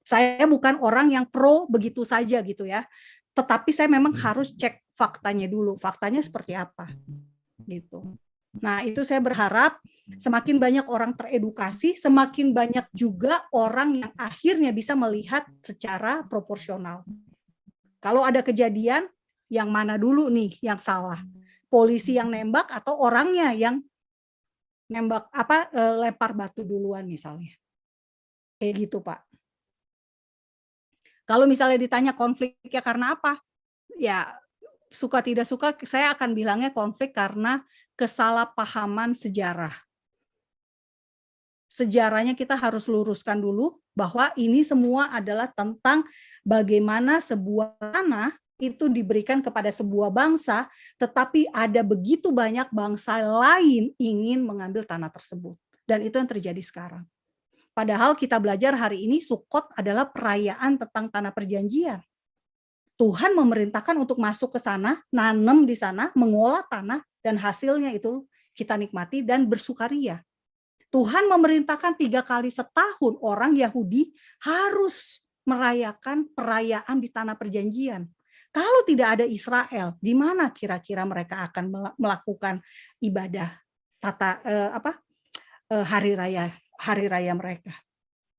Saya bukan orang yang pro begitu saja gitu ya. Tetapi saya memang harus cek faktanya dulu. Faktanya seperti apa gitu. Nah, itu saya berharap semakin banyak orang teredukasi, semakin banyak juga orang yang akhirnya bisa melihat secara proporsional. Kalau ada kejadian, yang mana dulu nih yang salah? Polisi yang nembak atau orangnya yang nembak lempar batu duluan misalnya. Kayak gitu, Pak. Kalau misalnya ditanya konfliknya karena apa? Ya, suka tidak suka saya akan bilangnya konflik karena kesalahpahaman sejarah. Sejarahnya kita harus luruskan dulu bahwa ini semua adalah tentang bagaimana sebuah tanah itu diberikan kepada sebuah bangsa, tetapi ada begitu banyak bangsa lain ingin mengambil tanah tersebut. Dan itu yang terjadi sekarang. Padahal kita belajar hari ini Sukot adalah perayaan tentang tanah perjanjian. Tuhan memerintahkan untuk masuk ke sana, nanam di sana, mengolah tanah, dan hasilnya itu kita nikmati dan bersukaria. Tuhan memerintahkan 3 kali setahun orang Yahudi harus merayakan perayaan di tanah perjanjian. Kalau tidak ada Israel, di mana kira-kira mereka akan melakukan ibadah hari raya mereka?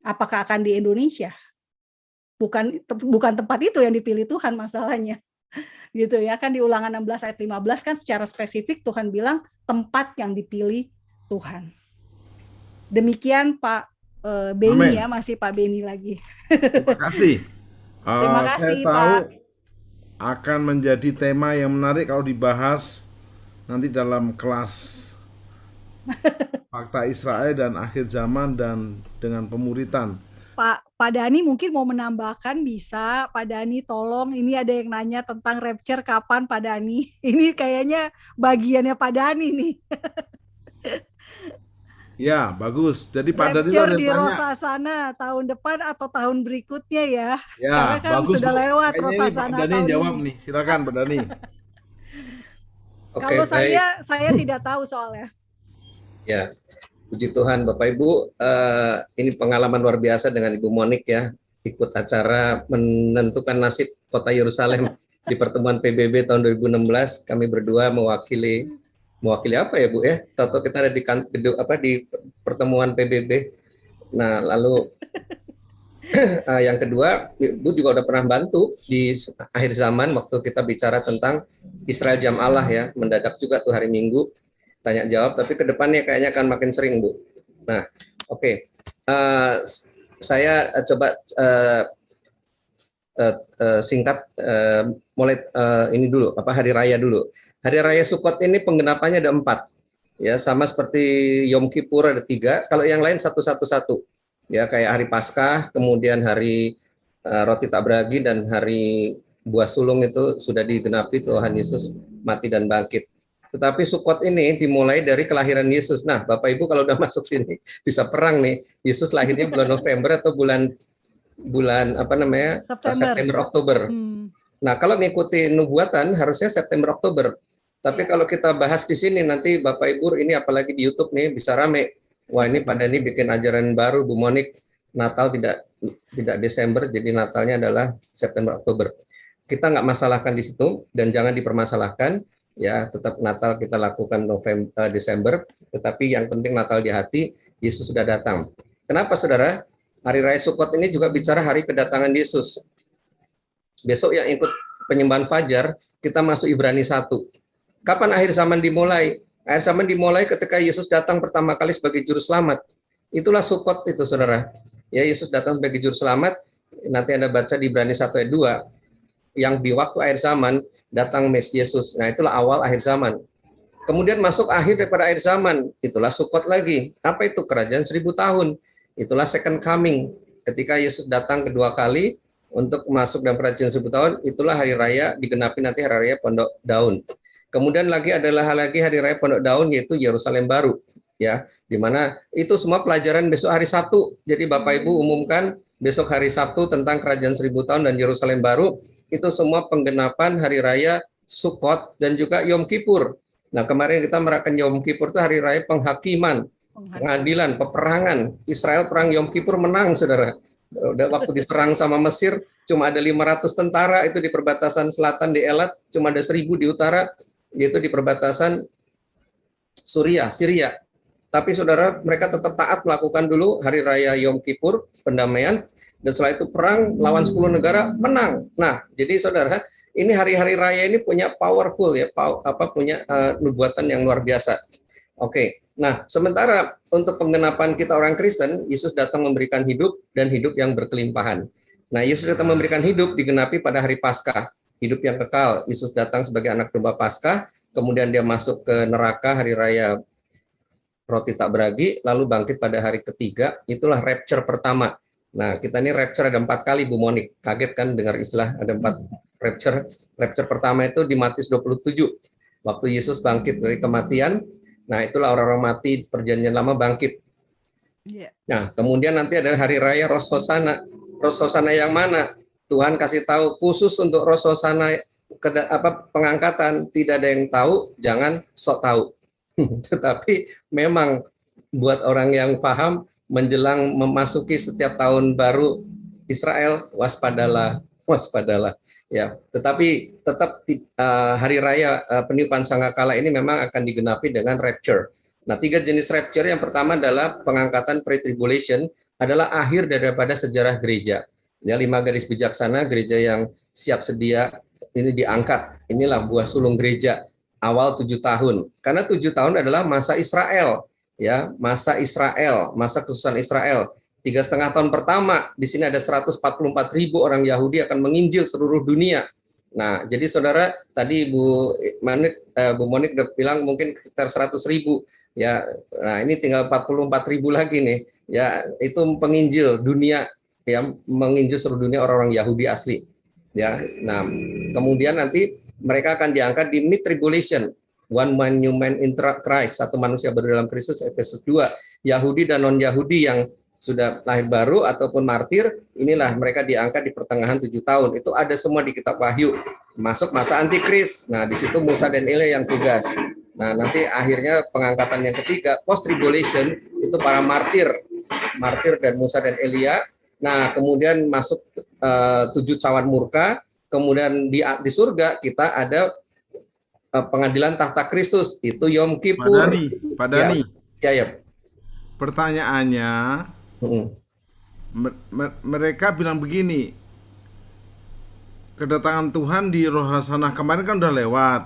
Apakah akan di Indonesia? Bukan tempat itu yang dipilih Tuhan masalahnya. Gitu ya, kan di Ulangan 16 ayat 15 kan secara spesifik Tuhan bilang tempat yang dipilih Tuhan. Demikian Pak Beni ya, masih Pak Beni lagi. Terima kasih. Terima kasih saya tahu Pak. akan menjadi tema yang menarik kalau dibahas nanti dalam kelas fakta Israel dan akhir zaman dan dengan pemuritan. Pak Dhani mungkin mau menambahkan bisa. Pak Dhani tolong, ini ada yang nanya tentang rapture kapan Pak Dhani. Ini kayaknya bagiannya Pak Dhani nih. Ya, bagus. Jadi Pak Dhani Rapture di tanya. Rosasana tahun depan atau tahun berikutnya ya. Ya, karena kan bagus, sudah Bu. lewat Kayaknya Rosasana ini Pak Dhani tahun jawab ini. nih. Silakan Pak Dhani. Oke, Kalau baik. saya tidak tahu soalnya. Ya, puji Tuhan Bapak Ibu, ini pengalaman luar biasa dengan Ibu Monik ya, ikut acara menentukan nasib kota Yerusalem di pertemuan PBB tahun 2016. Kami berdua mewakili apa ya Bu ya? Tahu kita ada di pertemuan PBB. Nah, lalu yang kedua, Ibu juga udah pernah bantu di akhir zaman waktu kita bicara tentang Israel Jam Allah ya, mendadak juga tuh hari Minggu tanya jawab, tapi kedepannya kayaknya akan makin sering Bu. Nah, oke. Saya coba singkat mulai ini dulu, hari raya dulu. Hari raya Sukot ini penggenapannya ada 4, ya sama seperti Yom Kippur ada 3. Kalau yang lain satu, ya kayak hari Paskah, kemudian hari roti tak beragi dan hari buah sulung itu sudah digenapi Tuhan Yesus mati dan bangkit. Tetapi Sukot ini dimulai dari kelahiran Yesus. Nah, Bapak Ibu kalau udah masuk sini bisa perang nih. Yesus lahirnya bulan November atau bulan apa namanya? September Oktober. Nah, kalau ngikuti nubuatan harusnya September Oktober. Tapi kalau kita bahas di sini nanti Bapak Ibu ini apalagi di YouTube nih bisa rame. Wah, ini pada ini bikin ajaran baru Bu Monik, Natal tidak Desember, jadi Natalnya adalah September Oktober. Kita nggak masalahkan di situ dan jangan dipermasalahkan. Ya, tetap Natal kita lakukan Desember, tetapi yang penting Natal di hati, Yesus sudah datang. Kenapa Saudara? Hari Raya Sukot ini juga bicara hari kedatangan Yesus. Besok yang ikut penyembahan Fajar, kita masuk Ibrani 1. Kapan akhir zaman dimulai? Akhir zaman dimulai ketika Yesus datang pertama kali sebagai juru selamat. Itulah Sukot itu, saudara. Ya, Yesus datang sebagai juru selamat. Nanti Anda baca di Ibrani 1 ayat 2, yang di waktu akhir zaman datang Mesias Yesus. Nah, itulah awal akhir zaman. Kemudian masuk akhir daripada akhir zaman, itulah Sukot lagi. Apa itu? Kerajaan 1000 tahun. Itulah second coming. Ketika Yesus datang kedua kali untuk masuk dalam kerajaan 1000 tahun, itulah hari raya digenapi nanti hari raya Pondok Daun. Kemudian lagi adalah hari raya Pondok Daun, yaitu Yerusalem Baru, ya, di mana itu semua pelajaran besok hari Sabtu. Jadi Bapak Ibu umumkan besok hari Sabtu tentang kerajaan 1000 tahun dan Yerusalem Baru, itu semua penggenapan hari raya Sukot dan juga Yom Kippur. Nah, kemarin kita merayakan Yom Kippur itu hari raya penghakiman, pengadilan, peperangan. Israel perang Yom Kippur menang, saudara. Waktu diserang sama Mesir, cuma ada 500 tentara itu di perbatasan selatan di Elat, cuma ada 1000 di utara, yaitu di perbatasan Syria. Tapi saudara, mereka tetap taat melakukan dulu hari raya Yom Kippur, pendamaian, dan setelah itu perang lawan 10 negara, menang. Nah, jadi saudara, ini hari-hari raya ini punya powerful ya, punya nubuatan yang luar biasa. Oke. Nah, sementara untuk penggenapan kita orang Kristen, Yesus datang memberikan hidup dan hidup yang berkelimpahan. Nah, Yesus datang memberikan hidup digenapi pada hari Paskah, hidup yang kekal. Yesus datang sebagai anak domba Paskah, kemudian dia masuk ke neraka hari raya roti tak beragi, lalu bangkit pada hari ketiga, itulah rapture pertama. Nah, kita ini rapture ada 4 kali, Bu Monik. Kaget kan dengar istilah ada 4 rapture. Rapture pertama itu di Matius 27, waktu Yesus bangkit dari kematian. Nah, itulah orang-orang mati perjanjian lama bangkit. Nah, kemudian nanti ada hari raya Rosh Hoshana. Rosh Hoshana yang mana? Tuhan kasih tahu khusus untuk Rosh Hoshana pengangkatan, tidak ada yang tahu, jangan sok tahu. Tetapi memang buat orang yang paham menjelang memasuki setiap tahun baru Israel, waspadalah. Ya, tetapi tetap hari raya peniupan sangkakala ini memang akan digenapi dengan rapture. Nah, 3 jenis rapture. Yang pertama adalah pengangkatan pre-tribulation, adalah akhir daripada sejarah gereja. Ya, 5 gadis bijaksana, gereja yang siap sedia ini diangkat. Inilah buah sulung gereja awal 7 tahun. Karena 7 tahun adalah masa Israel, ya, masa kesusahan Israel. 3,5 tahun pertama, di sini ada 144.000 orang Yahudi akan menginjil seluruh dunia. Nah, jadi saudara, tadi Bu Monik udah bilang mungkin sekitar 100.000. Ya, nah ini tinggal 44.000 lagi nih. Ya, itu penginjil dunia, ya, menginjil seluruh dunia orang-orang Yahudi asli. Ya, nah kemudian nanti mereka akan diangkat di mid tribulation. One man new man in Christ, satu manusia baru dalam Kristus, Efesus 2. Yahudi dan non-Yahudi yang sudah lahir baru ataupun martir, inilah mereka diangkat di pertengahan 7 tahun. Itu ada semua di kitab Wahyu. Masuk masa antikris. Nah, di situ Musa dan Elia yang tugas. Nah, nanti akhirnya pengangkatan yang ketiga, post tribulation, itu para martir dan Musa dan Elia. Nah, kemudian masuk 7 cawan murka, kemudian di surga kita ada pengadilan tahta Kristus, itu Yom Kippur. Pak Dani. Ya. Pertanyaannya, mereka bilang begini, kedatangan Tuhan di Rosh Hashanah kemarin kan udah lewat.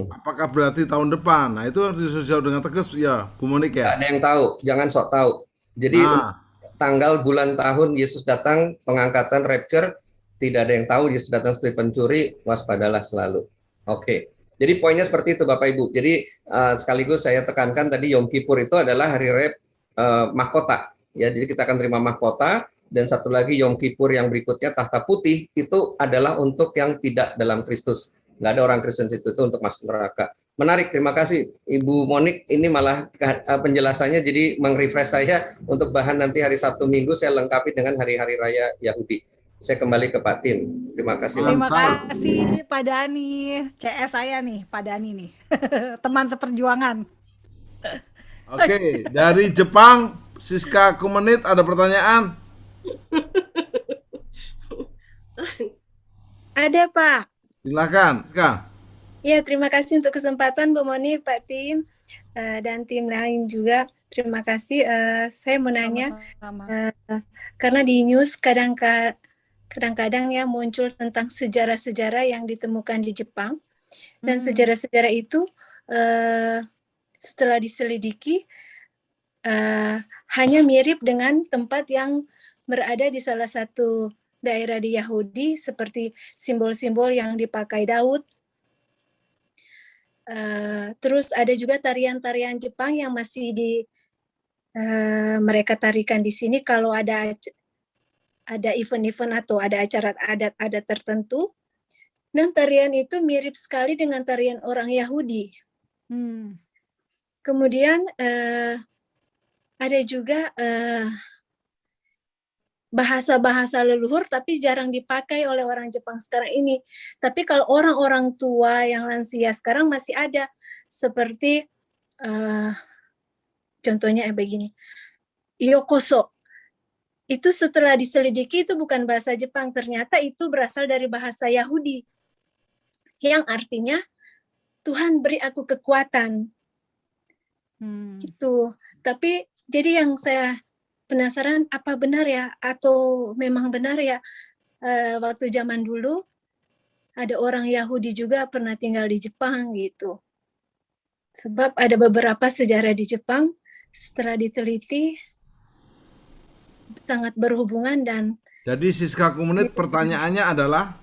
Apakah berarti tahun depan? Nah, itu harus dijawab dengan tegas ya, Bu Monik ya. Gak ada yang tahu, jangan sok tahu. Jadi tanggal, bulan, tahun Yesus datang, pengangkatan, rapture, tidak ada yang tahu. Yesus datang seperti pencuri, waspadalah selalu. Oke. Jadi poinnya seperti itu Bapak Ibu. Jadi sekaligus saya tekankan tadi Yom Kippur itu adalah hari raya mahkota. Ya, jadi kita akan terima mahkota. Dan satu lagi Yom Kippur yang berikutnya tahta putih, itu adalah untuk yang tidak dalam Kristus. Nggak ada orang Kristen itu untuk masuk neraka. Menarik, terima kasih Ibu Monik. Ini malah penjelasannya jadi meng-refresh saya untuk bahan nanti hari Sabtu Minggu saya lengkapi dengan hari-hari raya Yahudi. Saya kembali ke Pak Tim. Terima kasih. Terima kasih Pak Dani. CS saya nih, Pak Dani nih. Teman seperjuangan. Oke, dari Jepang, Siska Kumenit ada pertanyaan? Ada Pak. Silakan, Siska. Ya, terima kasih untuk kesempatan Bu Monik, Pak Tim, dan tim lain juga. Terima kasih. Saya mau nanya, karena di news kadang-kadang ya muncul tentang sejarah-sejarah yang ditemukan di Jepang. Dan sejarah-sejarah itu setelah diselidiki hanya mirip dengan tempat yang berada di salah satu daerah di Yahudi, seperti simbol-simbol yang dipakai Daud. Terus ada juga tarian-tarian Jepang yang masih mereka tarikan di sini kalau ada event-event atau ada acara adat tertentu. Dan tarian itu mirip sekali dengan tarian orang Yahudi. Kemudian ada juga bahasa-bahasa leluhur tapi jarang dipakai oleh orang Jepang sekarang ini. Tapi kalau orang-orang tua yang lansia sekarang masih ada, seperti contohnya begini, yokoso. Itu setelah diselidiki itu bukan bahasa Jepang, ternyata itu berasal dari bahasa Yahudi, yang artinya Tuhan beri aku kekuatan. Gitu. Tapi jadi yang saya penasaran, apa benar ya, atau memang benar ya, waktu zaman dulu ada orang Yahudi juga pernah tinggal di Jepang gitu. Sebab ada beberapa sejarah di Jepang setelah diteliti sangat berhubungan. Dan jadi Siska Komunit pertanyaannya adalah,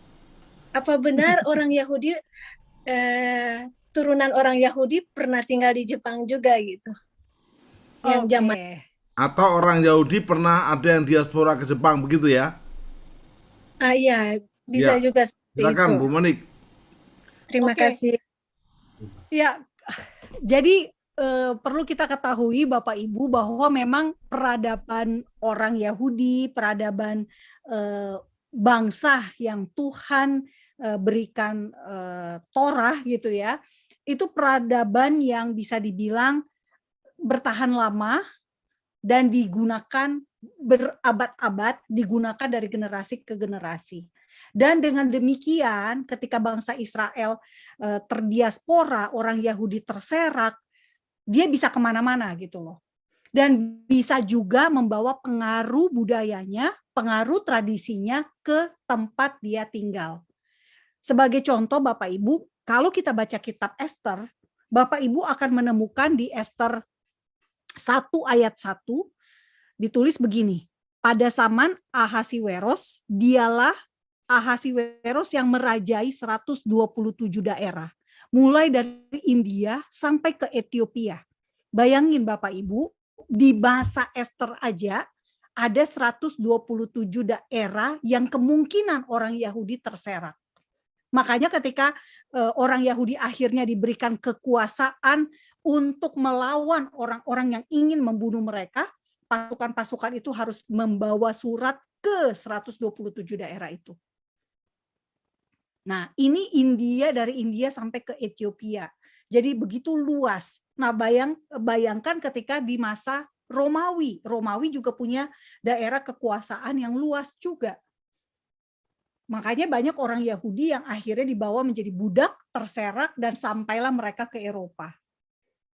apa benar orang Yahudi, turunan orang Yahudi pernah tinggal di Jepang juga gitu? Yang zaman atau orang Yahudi pernah ada yang diaspora ke Jepang, begitu ya? Iya, bisa Ya, juga seperti silakan itu. Bu Monik. Terima kasih. Ya, jadi perlu kita ketahui Bapak Ibu bahwa memang peradaban orang Yahudi, peradaban bangsa yang Tuhan berikan Torah gitu ya, itu peradaban yang bisa dibilang bertahan lama dan digunakan berabad-abad, digunakan dari generasi ke generasi. Dan dengan demikian ketika bangsa Israel terdiaspora, orang Yahudi terserak, dia bisa kemana-mana gitu loh. Dan bisa juga membawa pengaruh budayanya, pengaruh tradisinya ke tempat dia tinggal. Sebagai contoh Bapak Ibu, kalau kita baca kitab Ester, Bapak Ibu akan menemukan di Ester 1 ayat 1, ditulis begini, pada zaman Ahasiweros, dialah Ahasiweros yang merajai 127 daerah, mulai dari India sampai ke Ethiopia. Bayangin Bapak Ibu, di masa Ester aja ada 127 daerah yang kemungkinan orang Yahudi terserak. Makanya ketika orang Yahudi akhirnya diberikan kekuasaan untuk melawan orang-orang yang ingin membunuh mereka, pasukan-pasukan itu harus membawa surat ke 127 daerah itu. Nah, ini dari India sampai ke Ethiopia. Jadi begitu luas. Nah, bayangkan ketika di masa Romawi. Romawi juga punya daerah kekuasaan yang luas juga. Makanya banyak orang Yahudi yang akhirnya dibawa menjadi budak, terserak, dan sampailah mereka ke Eropa.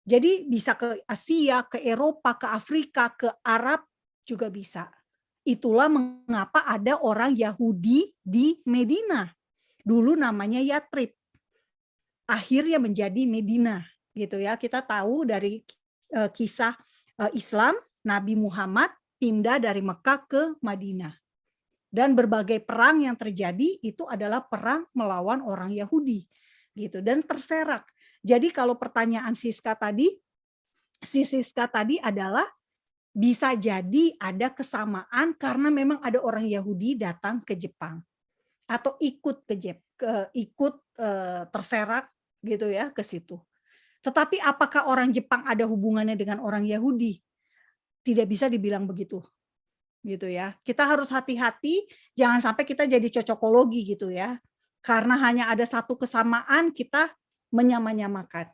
Jadi bisa ke Asia, ke Eropa, ke Afrika, ke Arab juga bisa. Itulah mengapa ada orang Yahudi di Medina. Dulu namanya Yatrib. Akhirnya menjadi Medina, gitu ya. Kita tahu dari kisah Islam, Nabi Muhammad pindah dari Mekah ke Madinah. Dan berbagai perang yang terjadi itu adalah perang melawan orang Yahudi, gitu, dan terserak. Jadi kalau pertanyaan Siska tadi adalah bisa jadi ada kesamaan karena memang ada orang Yahudi datang ke Jepang atau ikut terserak gitu ya ke situ. Tetapi apakah orang Jepang ada hubungannya dengan orang Yahudi? Tidak bisa dibilang begitu. Gitu ya. Kita harus hati-hati jangan sampai kita jadi cocokologi gitu ya. Karena hanya ada satu kesamaan kita menyamakan.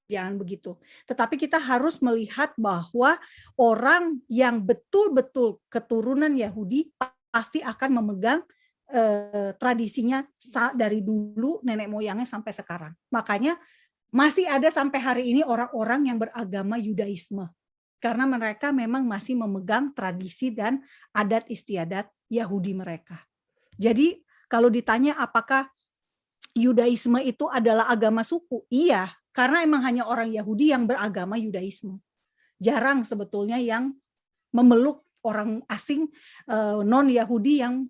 Jangan begitu. Tetapi kita harus melihat bahwa orang yang betul-betul keturunan Yahudi pasti akan memegang tradisinya dari dulu nenek moyangnya sampai sekarang. Makanya masih ada sampai hari ini orang-orang yang beragama Yudaisme. Karena mereka memang masih memegang tradisi dan adat istiadat Yahudi mereka. Jadi kalau ditanya apakah Yudaisme itu adalah agama suku? Iya, karena emang hanya orang Yahudi yang beragama Yudaisme. Jarang sebetulnya yang memeluk orang asing non-Yahudi yang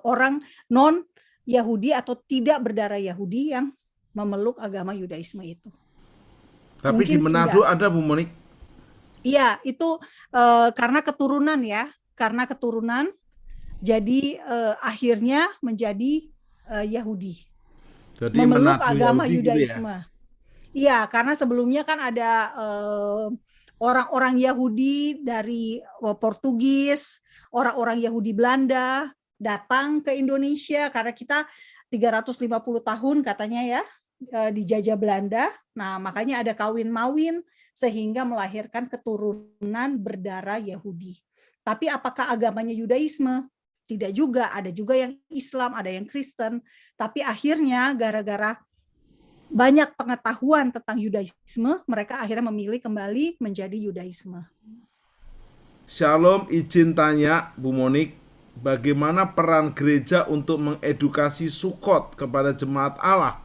orang non-Yahudi atau tidak berdarah Yahudi yang memeluk agama Yudaisme itu. Tapi di Mungkin Manado tidak. ada Bu Monik? Iya, itu karena keturunan ya, karena keturunan, jadi akhirnya menjadi Yahudi, Jadi memeluk Manado agama Yahudi gitu ya? Yudaisme. Iya, karena sebelumnya kan ada orang-orang Yahudi dari Portugis, orang-orang Yahudi Belanda datang ke Indonesia karena kita 350 tahun katanya ya dijajah Belanda. Nah, makanya ada kawin-mawin sehingga melahirkan keturunan berdarah Yahudi. Tapi apakah agamanya Yudaisme? Tidak juga, ada juga yang Islam, ada yang Kristen. Tapi akhirnya gara-gara banyak pengetahuan tentang Yudaisme, mereka akhirnya memilih kembali menjadi Yudaisme. Shalom, izin tanya Bu Monik, bagaimana peran gereja untuk mengedukasi Sukot kepada jemaat Allah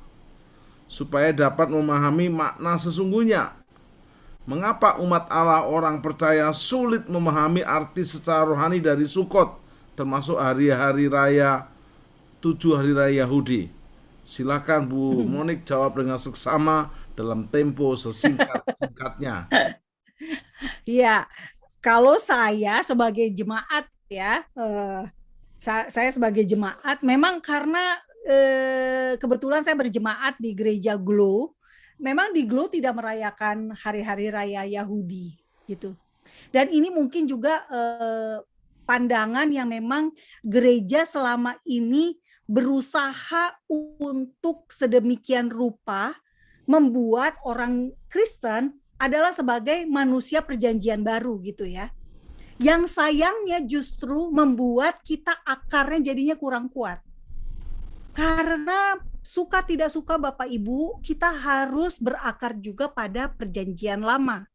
supaya dapat memahami makna sesungguhnya? Mengapa umat Allah orang percaya sulit memahami arti secara rohani dari Sukot, termasuk hari-hari raya, 7 hari raya Yahudi? Silakan Bu Monik jawab dengan seksama dalam tempo sesingkat-singkatnya. Iya, kalau saya sebagai jemaat ya, saya sebagai jemaat memang karena kebetulan saya berjemaat di gereja Glow. Memang di Glow tidak merayakan hari-hari raya Yahudi gitu. Dan ini mungkin juga pandangan yang memang gereja selama ini berusaha untuk sedemikian rupa membuat orang Kristen adalah sebagai manusia perjanjian baru gitu ya. Yang sayangnya justru membuat kita akarnya jadinya kurang kuat. Karena suka tidak suka Bapak Ibu, kita harus berakar juga pada perjanjian lama.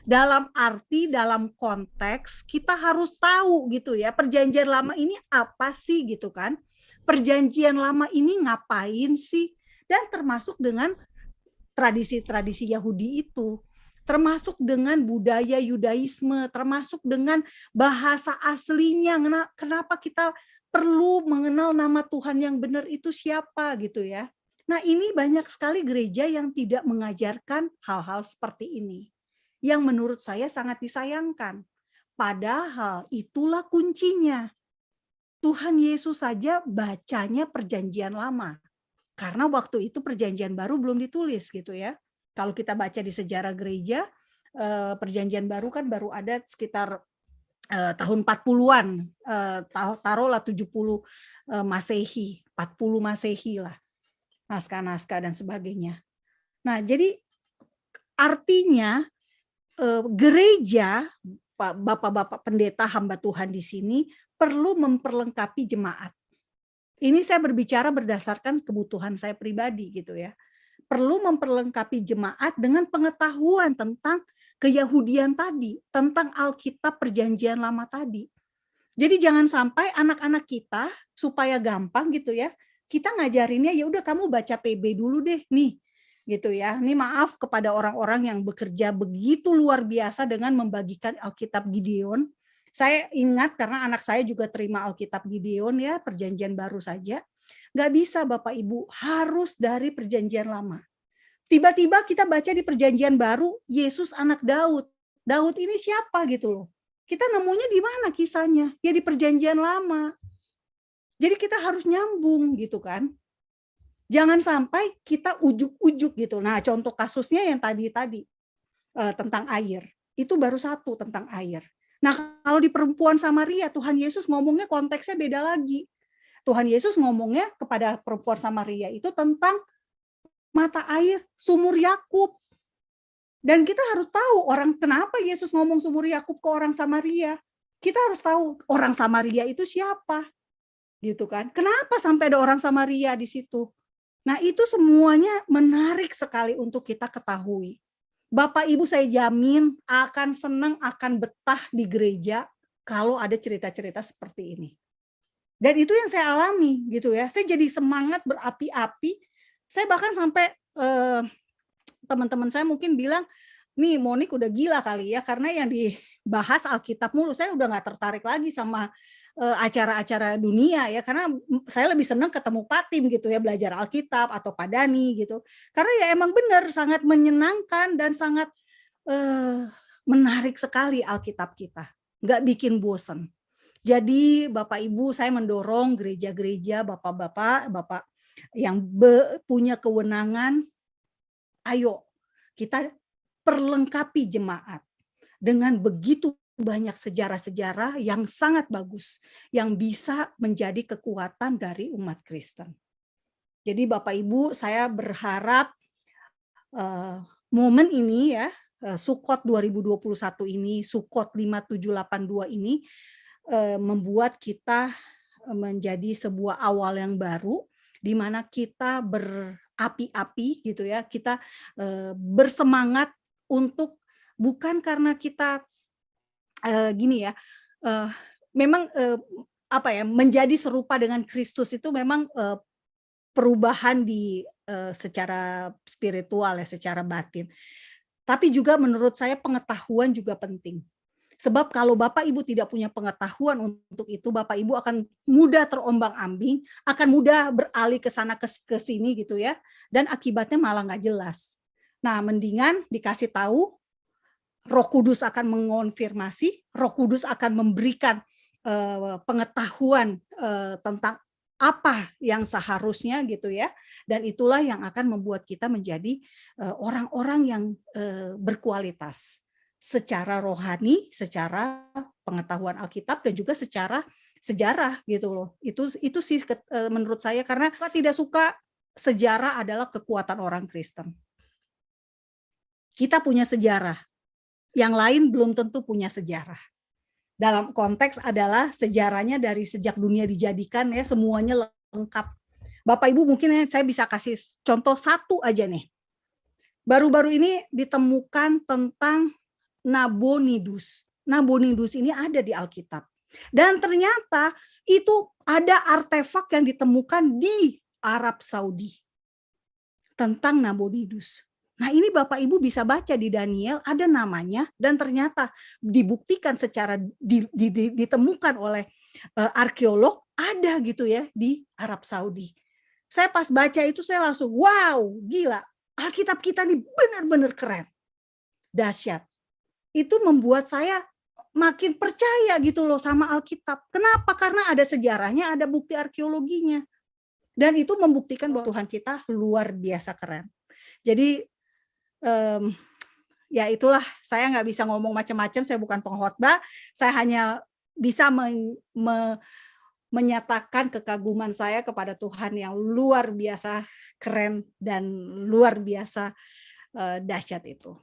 Dalam arti, dalam konteks, kita harus tahu gitu ya, perjanjian lama ini apa sih gitu kan. Perjanjian lama ini ngapain sih? Dan termasuk dengan tradisi-tradisi Yahudi itu. Termasuk dengan budaya Yudaisme, termasuk dengan bahasa aslinya. Kenapa kita perlu mengenal nama Tuhan yang benar itu siapa gitu ya. Nah, ini banyak sekali gereja yang tidak mengajarkan hal-hal seperti ini. Yang menurut saya sangat disayangkan. Padahal itulah kuncinya. Tuhan Yesus saja bacanya perjanjian lama. Karena waktu itu perjanjian baru belum ditulis gitu ya. Kalau kita baca di sejarah gereja, perjanjian baru kan baru ada sekitar tahun 40-an, taruhlah 70 Masehi, 40 Masehi lah, naskah-naskah dan sebagainya. Nah, jadi artinya gereja, Bapak-bapak pendeta hamba Tuhan di sini perlu memperlengkapi jemaat. Ini saya berbicara berdasarkan kebutuhan saya pribadi gitu ya. Perlu memperlengkapi jemaat dengan pengetahuan tentang keyahudian tadi, tentang Alkitab perjanjian lama tadi. Jadi jangan sampai anak-anak kita supaya gampang gitu ya, kita ngajarinnya ya udah kamu baca PB dulu deh nih, gitu ya. Ini maaf kepada orang-orang yang bekerja begitu luar biasa dengan membagikan Alkitab Gideon. Saya ingat karena anak saya juga terima Alkitab Gideon ya, perjanjian baru saja. Nggak bisa Bapak Ibu, harus dari perjanjian lama. Tiba-tiba kita baca di perjanjian baru, Yesus anak Daud. Daud ini siapa gitu loh. Kita nemunya di mana kisahnya? Ya di perjanjian lama. Jadi kita harus nyambung gitu kan. Jangan sampai kita ujuk-ujuk gitu. Nah, contoh kasusnya yang tadi tentang air. Itu baru satu tentang air. Nah, kalau di perempuan Samaria, Tuhan Yesus ngomongnya konteksnya beda lagi. Tuhan Yesus ngomongnya kepada perempuan Samaria itu tentang mata air sumur Yakub. Dan kita harus tahu kenapa Yesus ngomong sumur Yakub ke orang Samaria. Kita harus tahu orang Samaria itu siapa. Gitu kan? Kenapa sampai ada orang Samaria di situ? Nah, itu semuanya menarik sekali untuk kita ketahui. Bapak Ibu saya jamin akan senang, akan betah di gereja kalau ada cerita-cerita seperti ini. Dan itu yang saya alami gitu ya. Saya jadi semangat berapi-api Saya bahkan sampai teman-teman saya mungkin bilang, nih Monik udah gila kali ya, karena yang dibahas Alkitab mulu. Saya udah nggak tertarik lagi sama acara-acara dunia ya, karena saya lebih senang ketemu Pak Tim gitu ya, belajar Alkitab atau Pak Dani gitu. Karena ya emang benar sangat menyenangkan dan sangat menarik sekali Alkitab kita, nggak bikin bosen. Jadi Bapak Ibu, saya mendorong gereja-gereja, bapak-bapak yang punya kewenangan, ayo kita perlengkapi jemaat dengan begitu banyak sejarah-sejarah yang sangat bagus, yang bisa menjadi kekuatan dari umat Kristen. Jadi Bapak Ibu, saya berharap momen ini ya, Sukot 2021 ini, Sukot 5782 ini membuat kita menjadi sebuah awal yang baru, di mana kita berapi-api gitu ya, kita bersemangat untuk, bukan karena kita gini ya, memang apa ya, menjadi serupa dengan Kristus itu memang perubahan di secara spiritual ya, secara batin. Tapi juga menurut saya pengetahuan juga penting. Sebab kalau Bapak Ibu tidak punya pengetahuan untuk itu, Bapak Ibu akan mudah terombang-ambing, akan mudah beralih ke sana ke sini gitu ya, dan akibatnya malah nggak jelas. Nah, mendingan dikasih tahu, Roh Kudus akan mengonfirmasi, Roh Kudus akan memberikan pengetahuan tentang apa yang seharusnya gitu ya, dan itulah yang akan membuat kita menjadi orang-orang yang berkualitas secara rohani, secara pengetahuan Alkitab, dan juga secara sejarah gitu loh. Itu sih menurut saya, karena saya tidak suka sejarah adalah kekuatan orang Kristen. Kita punya sejarah, yang lain belum tentu punya sejarah. Dalam konteks adalah sejarahnya dari sejak dunia dijadikan ya, semuanya lengkap. Bapak Ibu mungkin saya bisa kasih contoh satu aja nih. Baru-baru ini ditemukan tentang Nabonidus. Nabonidus ini ada di Alkitab. Dan ternyata itu ada artefak yang ditemukan di Arab Saudi tentang Nabonidus. Nah, ini Bapak Ibu bisa baca di Daniel, ada namanya, dan ternyata dibuktikan secara ditemukan oleh arkeolog, ada gitu ya di Arab Saudi. Saya pas baca itu saya langsung, wow, gila, Alkitab kita ini benar-benar keren, dahsyat. Itu membuat saya makin percaya gitu loh sama Alkitab. Kenapa? Karena ada sejarahnya, ada bukti arkeologinya. Dan itu membuktikan bahwa Tuhan kita luar biasa keren. Jadi ya itulah, saya nggak bisa ngomong macam-macam, saya bukan pengkhotbah, saya hanya bisa menyatakan kekaguman saya kepada Tuhan yang luar biasa keren dan luar biasa dahsyat itu.